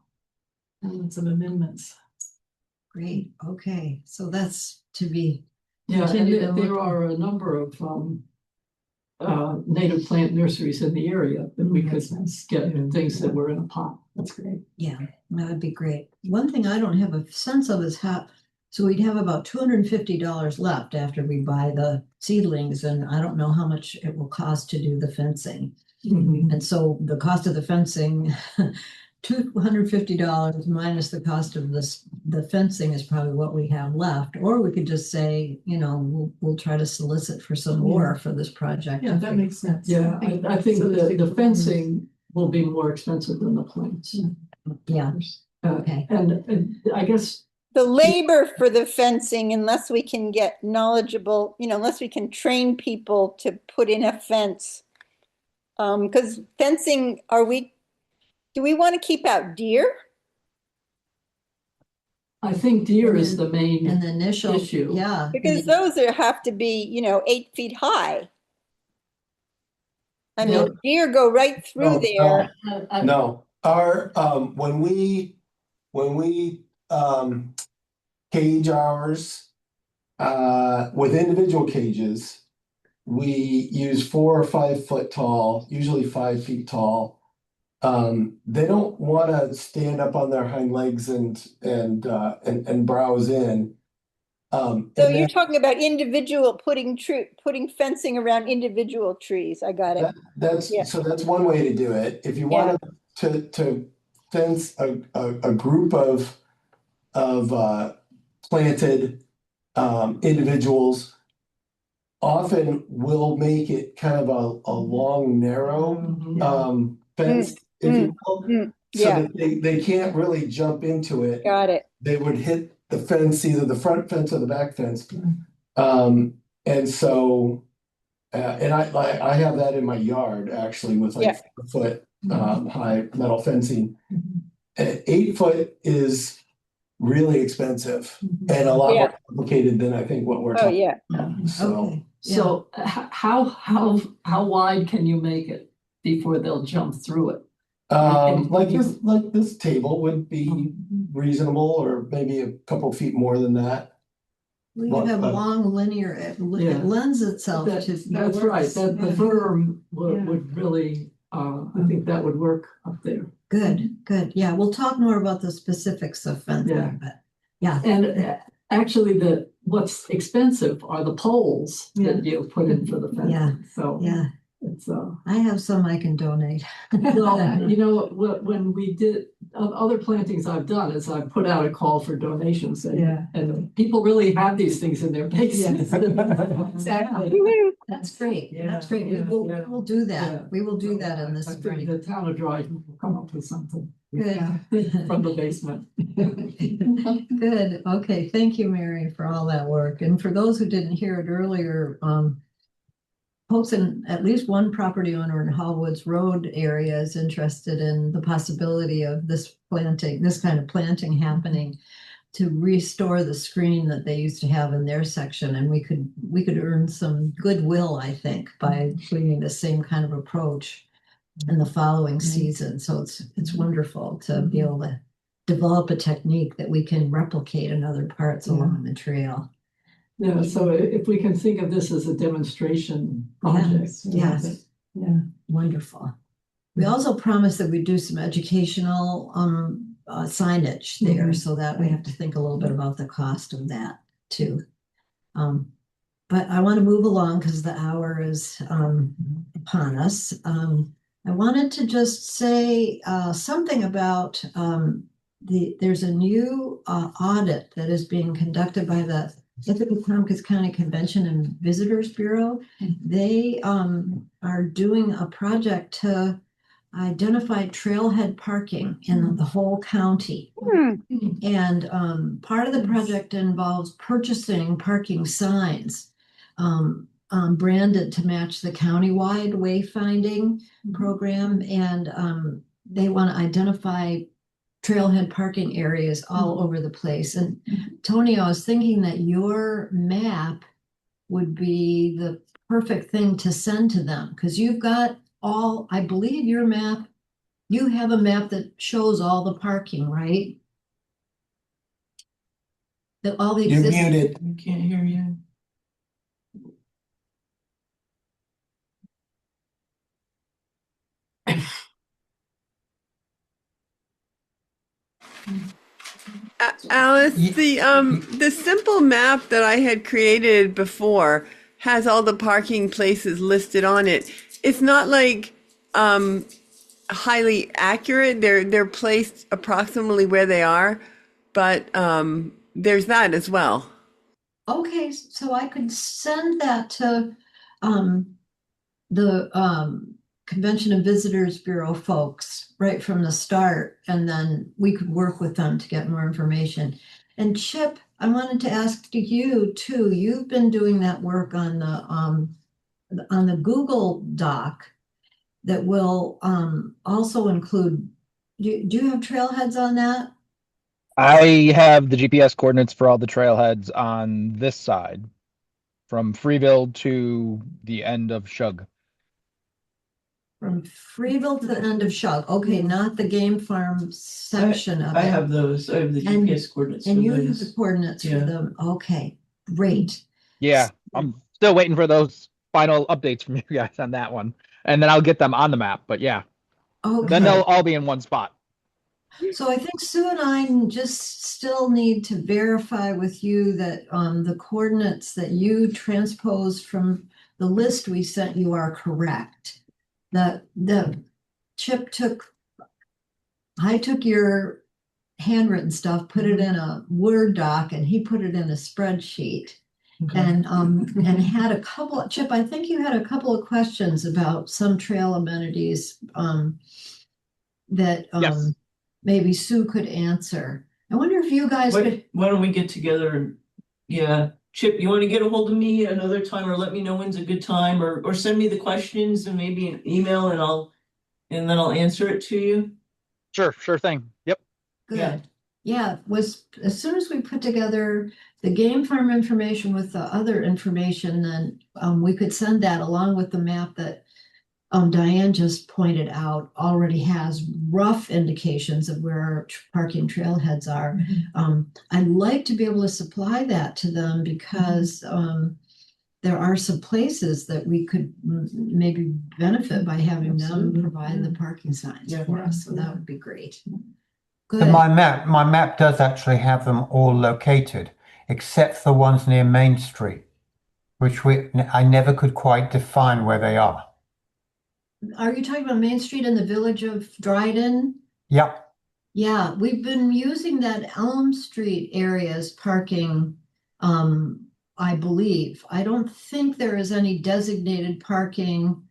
And some amendments. Great, okay, so that's to be, Yeah, and Continue to there look. are a number of native plant nurseries in the area that we could get things that were in a pot. That's great. yeah, that would be great. One thing I don't have a sense of is how, so we'd have about $250 left after we buy the seedlings, and I don't know how much it will cost to do the fencing. And so the cost of the fencing, $250 minus the cost of the fencing is probably what we have left. Or we could just say, we'll try to solicit for some more for this project. Yeah, that makes sense. Yeah, I think So there's the big- fencing will be more expensive than the plants. Yeah, okay. And I guess, The labor for the fencing, unless we can get knowledgeable, unless we can train people to put in a fence. Because fencing, do we want to keep out deer? I think deer is the And main, the initial, Issue. yeah. Because those have to be, 8 feet high. I mean, deer go right through No, there. No, our, when we cage ours, with individual cages, we use 4 or 5 foot tall, usually 5 feet tall. They don't wanna stand up on their hind legs and browse in. So and you're then talking about putting fencing around individual trees. I got it. Yeah. so that's one way to do it. If you wanted to fence a group of planted individuals, often we'll make it kind of a long, narrow fence, if you will. So Yeah, that they can't really jump into it. got it. They would hit the fence, either the front fence or the back fence. And so, and I have that in my yard actually with like 4 foot high metal fencing. And 8 foot is really expensive and a lot more complicated than I think what we're Oh, talking yeah. about. So, Okay. so how wide can you make it before they'll jump through it? like this table would be reasonable, or maybe a couple feet more than that. We could have long linear, it lends itself to. That's right, that the berm would really, I think that would work up there. Good, yeah, we'll talk more about the specifics of Yeah. fencing, but yeah. And actually what's expensive are the poles that you put in for the Yeah. fencing, so. Yeah, It's I have some I can donate. well, when we did other plantings I've done is I've put out a call for donations and people really have these things in their basements. Exactly. That's great. That's great. We'll do that. We will do that in this I think spring. the town of Dryden will come up with something Good. from the basement. Good. Okay. Thank you, Mary, for all that work. And for those who didn't hear it earlier, folks in at least one property owner in Hallwoods Road area is interested in the possibility of this kind of planting happening to restore the screen that they used to have in their section. And we could earn some goodwill, I think, by bringing the same kind of approach in the following season. So it's wonderful to be able to develop a technique that we can replicate in other parts along the trail. Yeah, so if we can think of this as a demonstration project. Yes. Yeah. Wonderful. We also promised that we'd do some educational signage there, so that we have to think a little bit about the cost of that too. But I want to move along because the hour is upon us. I wanted to just say something about there's a new audit that is being conducted by the Ithaca Tompkins County Convention and Visitors Bureau. They are doing a project to identify trailhead parking in the whole county. And part of the project involves purchasing parking signs branded to match the countywide wayfinding program. And they want to identify trailhead parking areas all over the place. And Tony, I was thinking that your map would be the perfect thing to send to them, because you've got all, I believe your map, you have a map that shows all the parking, right? That all the You're existing. muted. I can't hear you. Alice, Ye- the simple map that I had created before has all the parking places listed on it. It's not like highly accurate. They're placed approximately where they are, but there's that as well. Okay, so I could send that to the Convention and Visitors Bureau folks right from the start, and then we could work with them to get more information. And Chip, I wanted to ask you too, you've been doing that work on the Google Doc that will also include, do you have trailheads on that? I have the GPS coordinates for all the trailheads on this side, from Freeville to the end of Shug. From Freeville to the end of Shug. Okay, not the game farm section of it. I have those. I have the And- GPS coordinates. And for you have those. the coordinates for Yeah. them. Okay, great. Yeah, I'm still waiting for those final updates from you guys on that one, and then I'll get them on the map. But yeah, then they'll Okay, all be in one spot. so I think Sue and I just still need to verify with you that the coordinates that you transposed from the list we sent you are correct. The Chip I took your handwritten stuff, put it in a Word doc, and he put it in a spreadsheet. Okay. And had a couple, Chip, I think you had a couple of questions about some trail amenities that Yes. maybe Sue could answer. I wonder if you guys could, Why don't we get together and, yeah, Chip, you want to get a hold of me another time, or let me know when's a good time, or send me the questions and maybe an email, and then I'll answer it to you. Sure thing. Yep. Yeah. good. Yeah, was as soon as we put together the game farm information with the other information, then we could send that along with the map that Diane just pointed out already has rough indications of where our parking trailheads are. I'd like to be able to supply that to them because there are some places that we could maybe benefit by having them Absolutely. provide the parking signs Yeah. for us. So that would be great. So Good. my map does actually have them all located, except for the ones near Main Street, which I never could quite define where they are. Are you talking about Main Street in the village of Dryden? Yep. Yeah, we've been using that Elm Street area as parking, I believe. I don't think there is any designated parking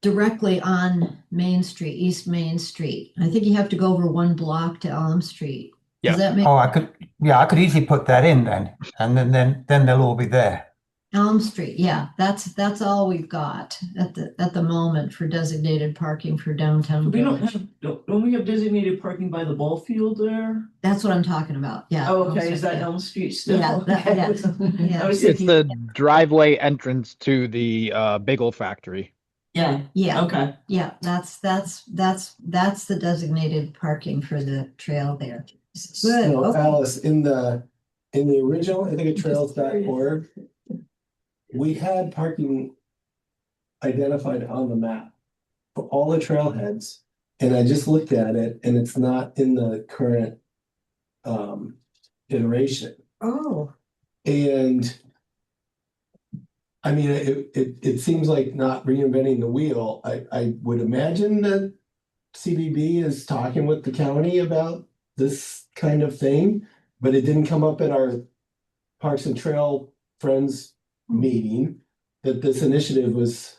directly on Main Street, East Main Street. I think you have to go over one block to Elm Street. Does that make Oh, I could easily put that in then, and then they'll all be there. Elm Street? Yeah, that's all we've got at the moment for designated parking for downtown We don't village. have, don't we have designated parking by the ball field there? That's what I'm talking about. Yeah. Oh, Elm okay, is Street, that yeah. Elm Street still? Yeah, that- Okay. yeah, I was It's thinking, the driveway entrance to the bagel factory. yeah, Yeah, okay. yeah, that's the designated parking for the trail there. Good, So okay. Alice, in the original, I think at trails.org, we had parking identified on the map for all the trailheads. And I just looked at it and it's not in the current iteration. Oh, And I mean, it seems like not reinventing the wheel. I would imagine that CBB is talking with the county about this kind of thing, but it didn't come up at our Parks and Trail Friends meeting that this initiative was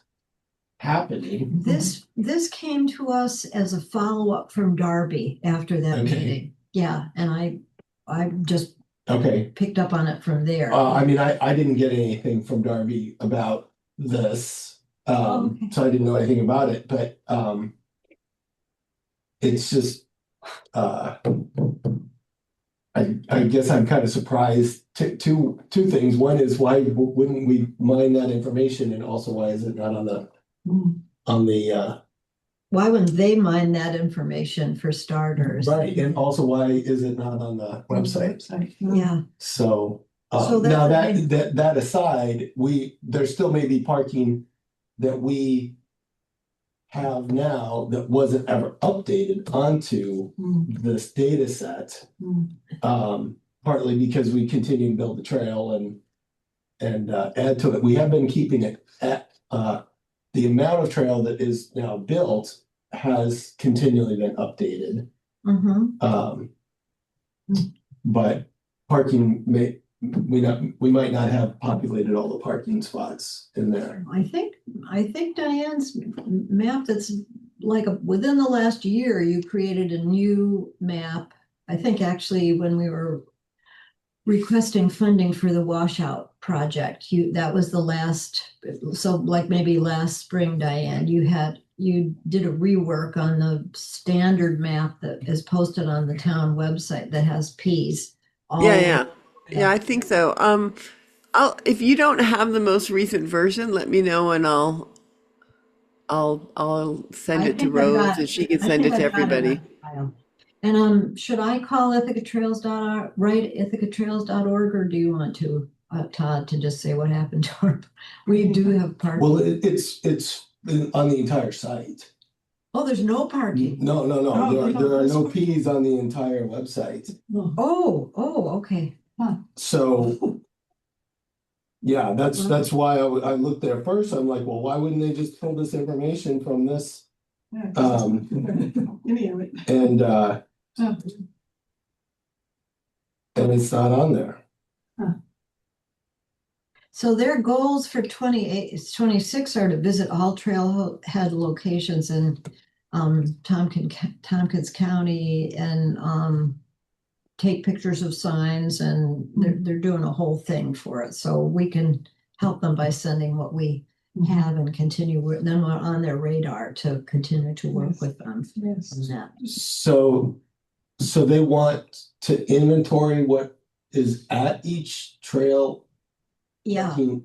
happening. this came to us as a follow-up from Darby after that Okay. meeting. Yeah, and I just Okay. picked up on it from there. I mean, I didn't get anything from Darby about this. Okay. So I didn't know anything about it, but it's just, I guess I'm kind of surprised. Two things. One is why wouldn't we mine that information, and also why is it not on the Why wouldn't they mine that information for starters? right? And also why is it not on the website? Yeah, So So now that's- that aside, there still may be parking that we have now that wasn't ever updated onto this data set. Partly because we continue to build the trail and add to it. We have been keeping it at the amount of trail that is now built has continually been updated. But parking we might not have populated all the parking spots in there. I think Diane's map that's like within the last year, you created a new map. I think actually when we were requesting funding for the washout project, that was the last, so like maybe last spring, Diane, you did a rework on the standard map that is posted on the town website that has Ps. Yeah, I think so. If you don't have the most recent version, let me know and I'll send it to Rose and she can send it to everybody. And should I call ithacatrails.org, right, ithacatrails.org, or do you want to, Todd, to just say what happened to her? We do have parking. Well, it's on the entire site. Oh, there's no parking. No. There are no Ps on the entire website. Oh, okay. So, yeah, that's why I looked there first. I'm like, well, why wouldn't they just pull this information from this? And it's not on there. So their goals for 26 are to visit all trailhead locations in Tompkins County and take pictures of signs, and they're doing a whole thing for it. So we can help them by sending what we have and continue with them on their radar to continue to work with them. Yes. On that. So they want to inventory what is at each trail. Yeah. parking.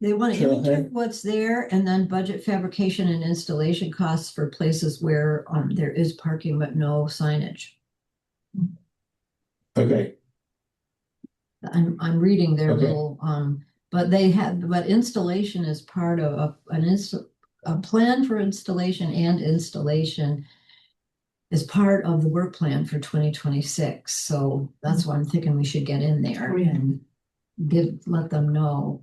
They want to Trailhead. inventory what's there and then budget fabrication and installation costs for places where there is parking but no signage. Okay, I'm reading their Okay. little but installation is part of a plan for installation, and installation is part of the work plan for 2026. So that's why I'm thinking we should get in there and let them know.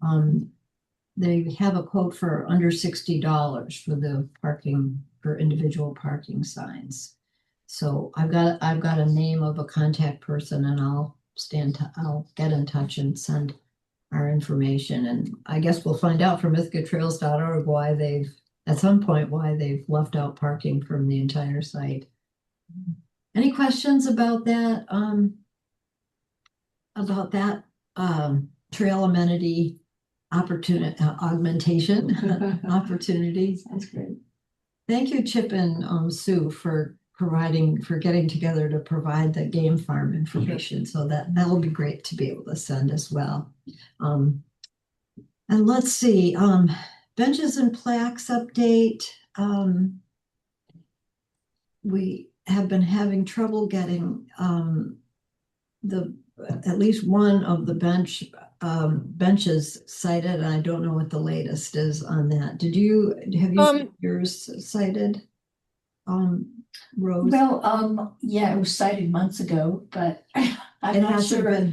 They have a quote for under $60 for the parking, for individual parking signs. So I've got a name of a contact person, and I'll get in touch and send our information. And I guess we'll find out from ithacatrails.org why at some point left out parking from the entire site. Any questions about that? Trail amenity augmentation opportunities. That's great. Thank you, Chip and Sue, for getting together to provide the game farm information. So that'll be great to be able to send as well. And let's see, benches and plaques update. We have been having trouble getting at least one of the benches cited, and I don't know what the latest is on that. Have you seen yours cited? Rose? Well, yeah, it was cited months ago, but I'm not sure.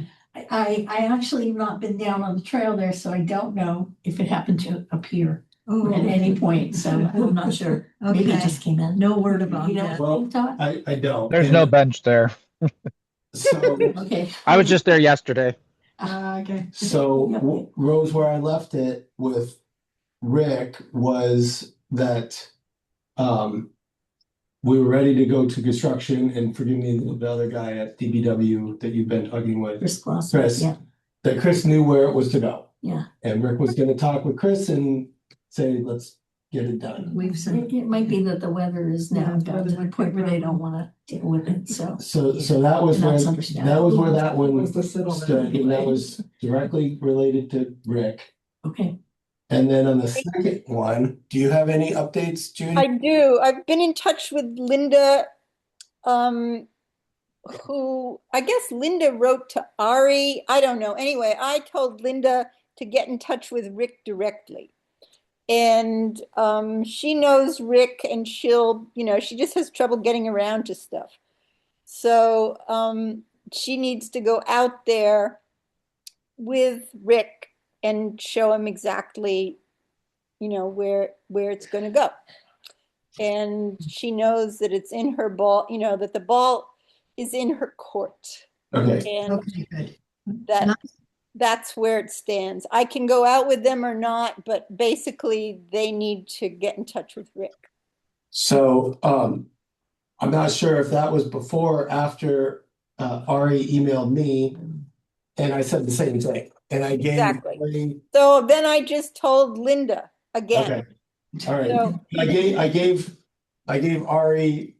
I actually have not been down on the trail there, so I don't know if it happened to appear at any point, so I'm not sure. Maybe it just came in. No word about that. well, I don't. There's no bench there. So, Okay. I was just there yesterday. Okay. so Rose, where I left it with Rick was that we were ready to go to construction, and forgive me, the other guy at DBW that you've been talking with, Chris, Yeah. that Chris knew where it was to go. Yeah. And Rick was going to talk with Chris and say, let's get it done. We've sent, It might be that the weather is now Yeah, down to weather the might point be where they problem. don't wanna deal with it, so. So that was And where, that's that understandable. was where that one Was the settlement stood, and that anyway. was directly related to Rick. Okay, And then on the second one, do you have any updates, Judy? I do. I've been in touch with Linda, who I guess Linda wrote to Ari. I don't know. Anyway, I told Linda to get in touch with Rick directly. And she knows Rick, and she'll, she just has trouble getting around to stuff. So she needs to go out there with Rick and show him exactly, where it's going to go. And she knows that it's in her ball, that the ball is in her court. Okay, And okay, good. that's where it stands. I can go out with them or not, but basically they need to get in touch with Rick. so I'm not sure if that was before or after Ari emailed me, and I said the same thing, and I gave Exactly. Ari- So then I just told Linda again. Okay, all right. So- I gave Ari.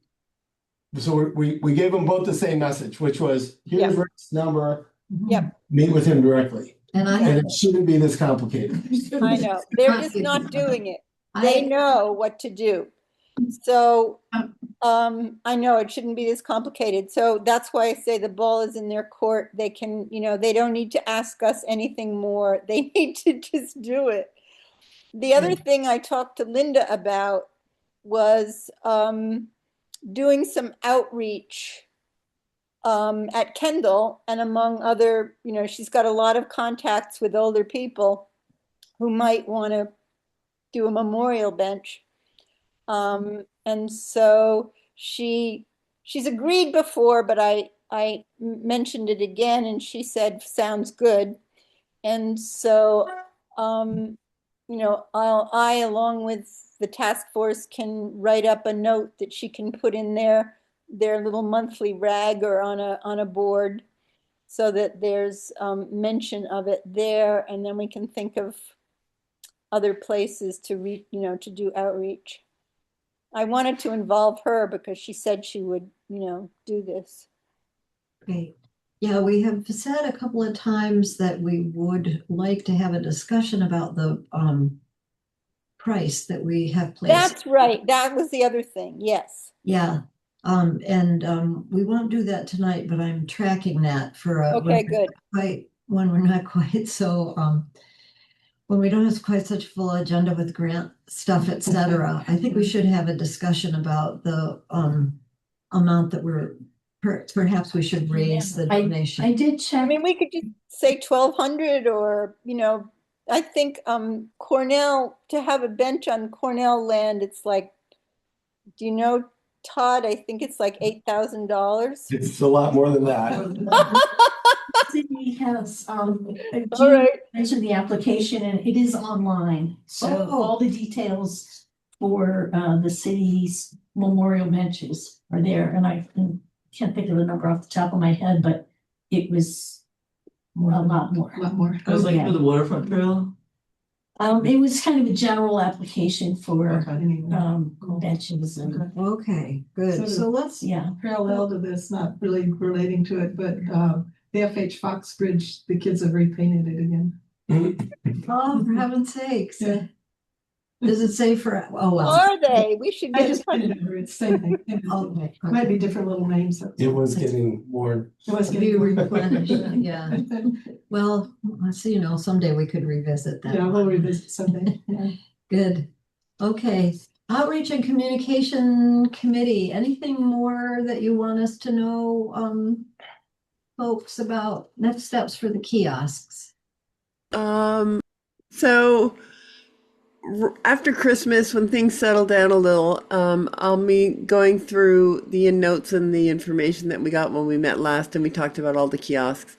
So we gave them both the same message, which was here's Yep. Rick's number. Yep. Meet with him directly, And I and have, it shouldn't be this complicated. I know, they're just not doing it. They I, know what to do. So I know it shouldn't be this complicated. So that's why I say the ball is in their court. They can, they don't need to ask us anything more. They need to just do it. The other thing I talked to Linda about was doing some outreach at Kendall, and among other, she's got a lot of contacts with older people who might want to do a memorial bench. And so she's agreed before, but I mentioned it again, and she said, sounds good. And so, I, along with the task force, can write up a note that she can put in their little monthly rag or on a board, so that there's mention of it there, and then we can think of other places to reach, to do outreach. I wanted to involve her because she said she would, do this. okay. Yeah, we have said a couple of times that we would like to have a discussion about the price that we have placed. That's right. That was the other thing. Yes. Yeah, we won't do that tonight, but I'm tracking that for a. Okay, good. When we're not quite so, when we don't have quite such a full agenda with grant stuff, et cetera, I think we should have a discussion about the amount that perhaps we should raise the I donation. did I check. mean, we could just say 1,200, or, I think Cornell, to have a bench on Cornell land, it's like, do you know, Todd? I think it's like $8,000. It's a lot more than that. City has, All right. mentioned the application, and it is online. So Oh. all the details for the city's memorial benches are there, and I can't think of the number off the top of my head, but it was a lot more. A lot more. It was like Yeah. for the waterfront trail. It was kind of a general application for Okay. benches and, Okay, good. Sort of- So let's, yeah. Parallel to this, not really relating to it, but the FH Fox Bridge, the kids have repainted it again. oh, for heaven's sakes. Yeah. Does it say for, oh, well. Are they? We should I get in just touch. painted it over, it's the same thing. Okay. Might be different little names. It was getting more. It was Be getting more. replenished, yeah. Well, let's see, someday we could revisit that. Yeah, we'll revisit someday. Yeah. Good. Okay. Outreach and Communication Committee, anything more that you want us to know, folks, about next steps for the kiosks? So after Christmas, when things settle down a little, I'll be going through the notes and the information that we got when we met last and we talked about all the kiosks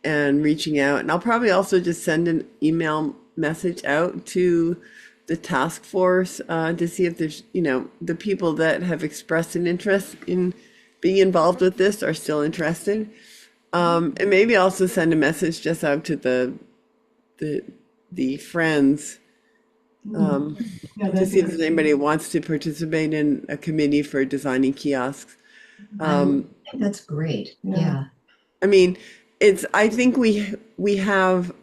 and reaching out. And I'll probably also just send an email message out to the task force to see if there's, the people that have expressed an interest in being involved with this are still interested. And maybe also send a message just out to the friends Yeah, to that'd see be if there's anybody who wants to participate in a committee for designing kiosks. That's great. Yeah. Yeah. I mean, I think we have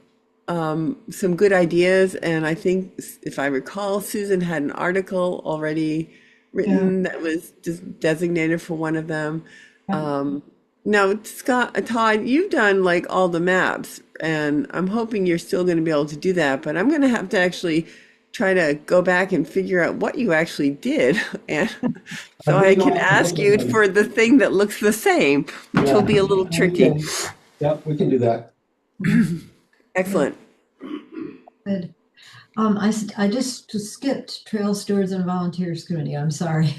some good ideas, and I think if I recall, Susan had an article already written that was just designated for one of them. Now, Todd, you've done like all the maps, and I'm hoping you're still going to be able to do that, but I'm going to have to actually try to go back and figure out what you actually did, and so I can ask you for the thing that looks the same, which will be a little tricky. Yep, we can do that. Excellent. Good. I just skipped Trail Stewards and Volunteers Committee. I'm sorry.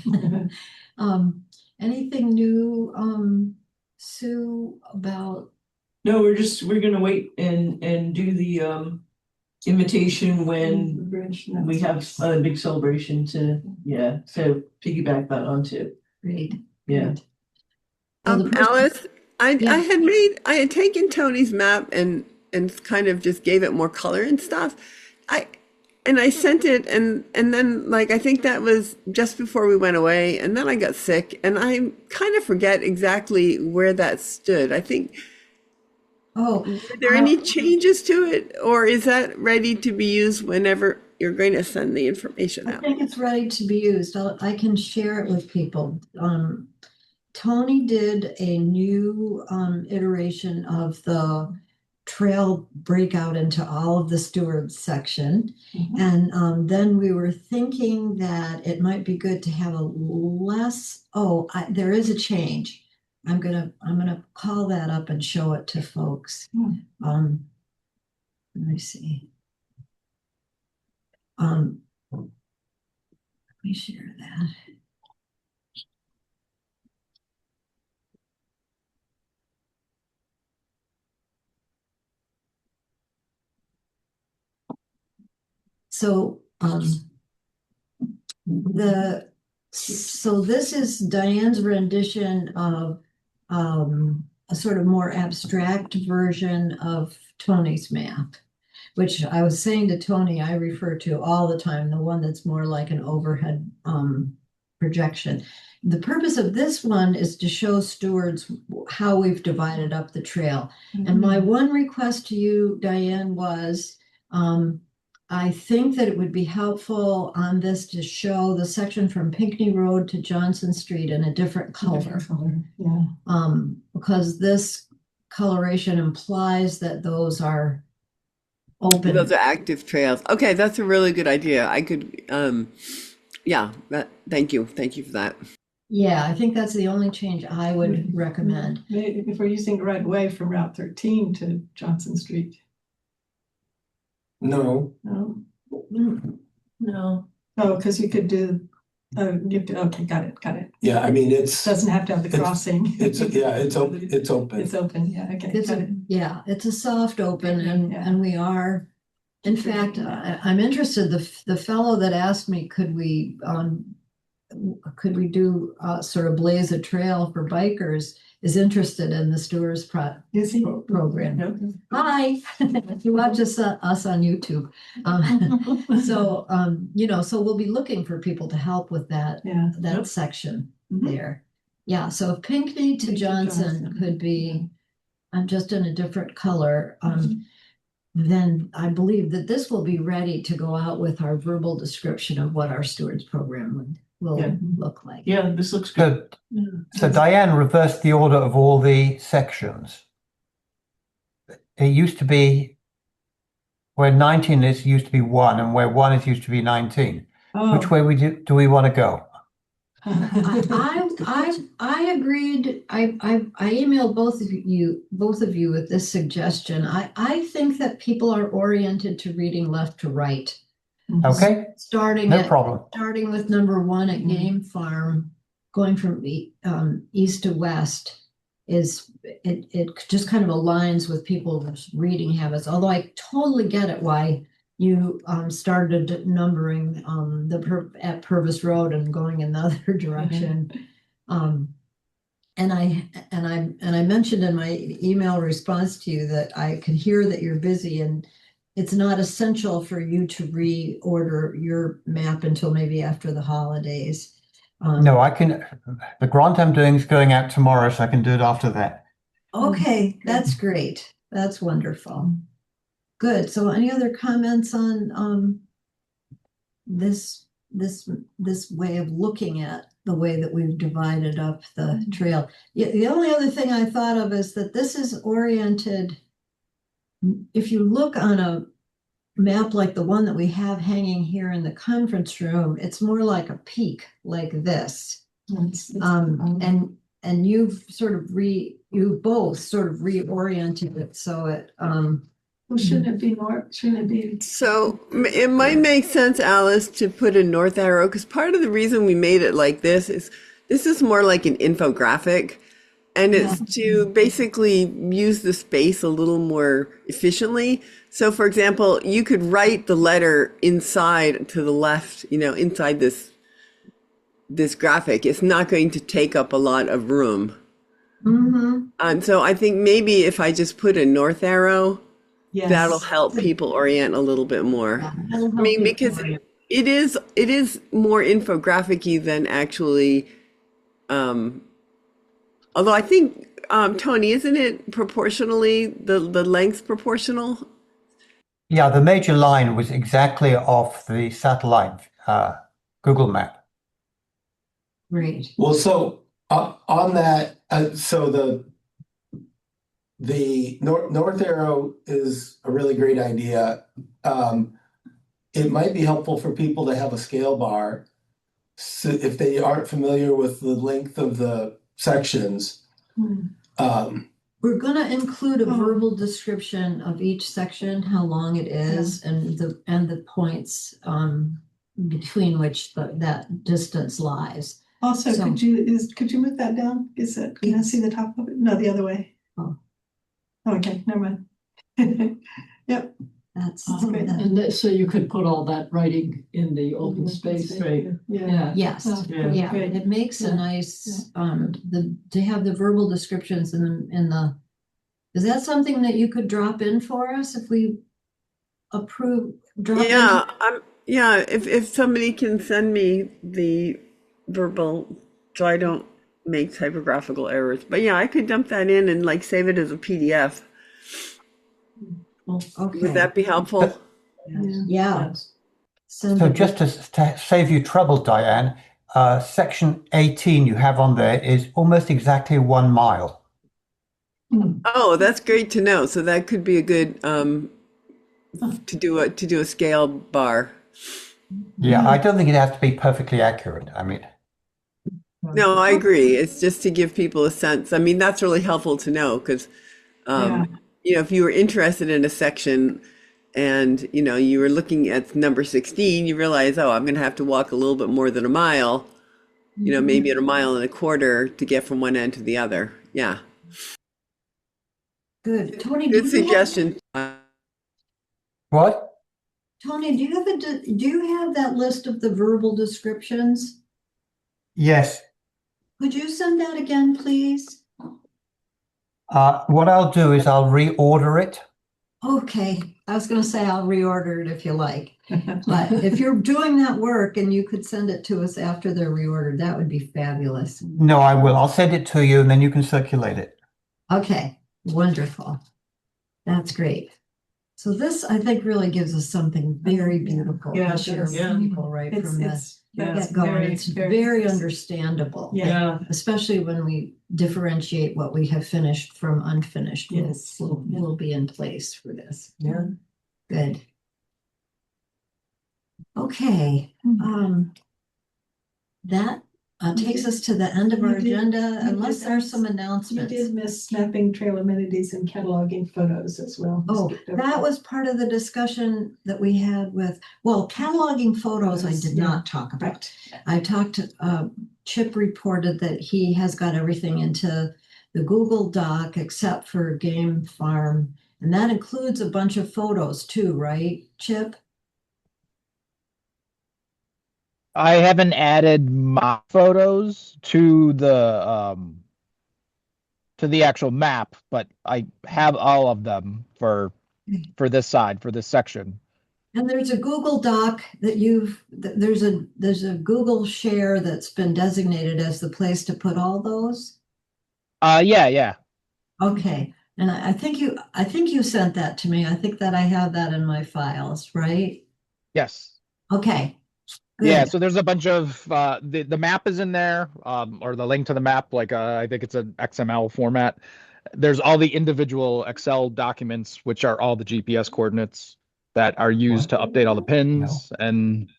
Anything new, Sue, about? No, we're gonna wait and do the invitation when we have a big celebration so piggyback that onto. Great. Yeah. Alice, I had taken Tony's map and kind of just gave it more color and stuff. I sent it and then like I think that was just before we went away, and then I got sick and I kind of forget exactly where that stood. I think are there any changes to it, or is that ready to be used whenever you're going to send the information out? I think it's ready to be used. I can share it with people. Tony did a new iteration of the trail breakout into all of the stewards section. And then we were thinking that it might be good to have a less, there is a change. I'm gonna call that up and show it to folks. Let me see. Let me share that. So this is Diane's rendition of a sort of more abstract version of Tony's map, which I was saying to Tony, I refer to all the time, the one that's more like an overhead projection. The purpose of this one is to show stewards how we've divided up the trail. And my one request to you, Diane, was I think that it would be helpful on this to show the section from Pinckney Road to Johnson Street in a different color. Because this coloration implies that those are open. Those are active trails. Okay, that's a really good idea. I could, thank you. Thank you for that. Yeah, I think that's the only change I would recommend. If we're using the right of way from Route 13 to Johnson Street. No. No. Oh, because you could do, okay, got it. Yeah, I mean, Doesn't have to have the crossing. It's open. It's open, yeah, okay. It's a soft open and we are, in fact, I'm interested, the fellow that asked me, could we do sort of blaze a trail for bikers is interested in the Stewards program. No. Hi, you watch us on YouTube. So we'll be looking for people to help with that section there. Yeah, so if Pinckney to Johnson could be just in a different color, then I believe that this will be ready to go out with our verbal description of what our Stewards program will look like. Yeah, this looks good. So Diane reversed the order of all the sections. It used to be where 19 is used to be 1 and where 1 is used to be 19. Which way do we want to go? I agreed. I emailed both of you with this suggestion. I think that people are oriented to reading left to right. Okay. Starting with number 1 at Game Farm, going from east to west, it just kind of aligns with people's reading habits. Although I totally get it why you started numbering at Purvis Road and going in the other direction. And I mentioned in my email response to you that I could hear that you're busy, and it's not essential for you to reorder your map until maybe after the holidays. No, I can, the grant I'm doing is going out tomorrow, so I can do it after that. Okay, that's great. That's wonderful. Good. So any other comments on this way of looking at the way that we've divided up the trail? The only other thing I thought of is that this is oriented, if you look on a map like the one that we have hanging here in the conference room, it's more like a peak like this. And you've both sort of reoriented it so it Well, shouldn't it be more, shouldn't it be? So it might make sense, Alice, to put a north arrow, because part of the reason we made it like this is more like an infographic, and it's to basically use the space a little more efficiently. So for example, you could write the letter inside to the left, inside this graphic. It's not going to take up a lot of room. Mm-hmm. And so I think maybe if I just put a north arrow, that'll help people orient a little bit more. I mean, because it is more infographic-y than actually, although I think, Tony, isn't it proportionally, the length proportional? Yeah, the major line was exactly off the satellite Google map. Great. Well, so on that, so the north arrow is a really great idea. It might be helpful for people to have a scale bar. So if they aren't familiar with the length of the sections. We're gonna include a verbal description of each section, how long it is, and the points between which that distance lies. Also, So- could you move that down? Can I see the top of it? No, the other way. Oh. Okay, never mind. Yep. That's great. And so you could put all that writing in the open space. Right. Yeah. yes, Yeah. and it makes a Yeah. nice to have the verbal descriptions in the. Is that something that you could drop in for us if we approve? If somebody can send me the verbal, so I don't make typographical errors. But yeah, I could dump that in and like save it as a PDF. Okay. Would that be helpful? Yeah. Send So it- just to save you trouble, Diane, section 18 you have on there is almost exactly 1 mile. Oh, that's great to know. So that could be a good to do a scale bar. Yeah, I don't think it has to be perfectly accurate. I mean, No, I agree. It's just to give people a sense. I mean, that's really helpful to know because, if you were interested in a section and, you were looking at number 16, you realize, oh, I'm going to have to walk a little bit more than a mile, maybe at 1.25 miles to get from one end to the other. Yeah. Good. Tony, Good suggestion. what? Tony, do you have that list of the verbal descriptions? Yes. Could you send that again, please? What I'll do is I'll reorder it. Okay, I was gonna say I'll reorder it if you like, but if you're doing that work and you could send it to us after they're reordered, that would be fabulous. No, I will. I'll send it to you and then you can circulate it. Okay, wonderful. That's great. So this, I think, really gives us something very beautiful. Yeah, to share with yeah. people right from the That's get-go. And very, it's very very nice. understandable. Yeah. Especially when we differentiate what we have finished from unfinished. Yes. We'll be in place for this. Yeah. Good. Okay, that takes us to the end of our agenda, unless there's some You announcements. did miss mapping trail amenities and cataloging photos as well. Oh, that was part of the discussion that we had with, well, cataloging photos I did not talk about. I talked to, Chip reported that he has got everything into the Google Doc except for Game Farm. And that includes a bunch of photos too, right, Chip? I haven't added my photos to the actual map, but I have all of them for for this side, for this section. And there's a Google Doc that there's a Google share that's been designated as the place to put all those. Yeah. Okay, and I think you sent that to me. I think that I have that in my files, right? Yes. Okay. Yeah, Good. so there's a bunch of the map is in there, or the link to the map, like I think it's an XML format. There's all the individual Excel documents, which are all the GPS coordinates that are used to update all the pins and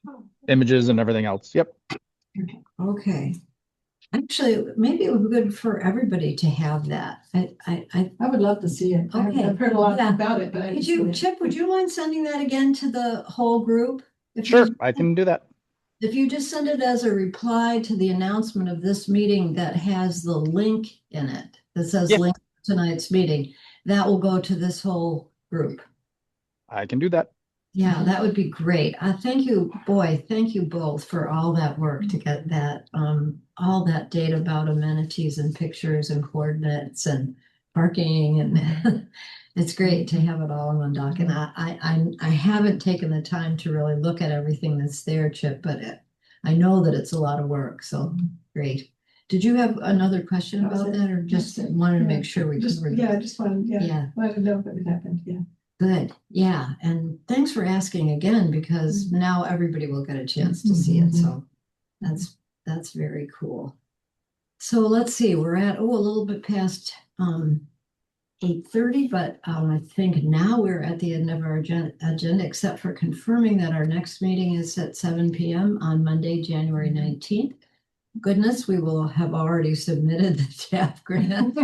images and everything else. Yep. Okay. Actually, maybe it would be good for everybody to have that. I I would love to see it. Okay. I've heard a lot Yeah. about it, but I Could just you, couldn't- Chip, would you mind sending that again to the whole group? Sure, I can do that. If you just send it as a reply to the announcement of this meeting that has the link in it, that says Yeah. link to tonight's meeting, that will go to this whole group. I can do that. Yeah, that would be great. Thank you, thank you both for all that work to get that, all that data about amenities and pictures and coordinates and parking and it's great to have it all in one doc. And I haven't taken the time to really look at everything that's there, Chip, but I know that it's a lot of work, so great. Did you have another question That was about it. that or just That's it. wanted to Yeah. make sure we Just, covered? yeah, I just wanted, Yeah. wanted to know if it happened, yeah. Good, yeah, and thanks for asking again, because now everybody will get a chance to see it, so that's very cool. So let's see, we're at, a little bit past 8:30, but I think now we're at the end of our agenda, except for confirming that our next meeting is at 7 p.m. on Monday, January 19th. Goodness, we will have already submitted the TAP grant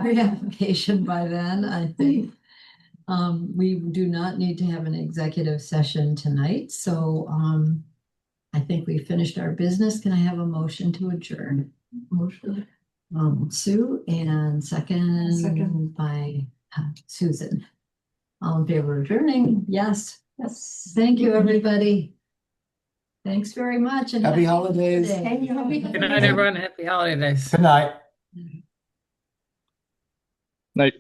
pre-application by then, I think. We do not need to have an executive session tonight, so I think we finished our business. Can I have a motion to adjourn? Motion. Sue, and second by Susan. All in favor of adjourning? Yes. Yes. Thank you, everybody. Thanks very much. And Happy holidays. holiday. Good night, everyone. Happy holidays. Good night. Night.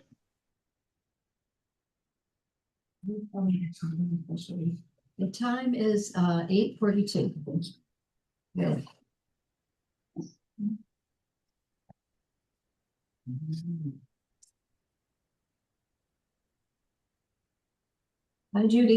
The time is 8:42. Good. Hi, Judy.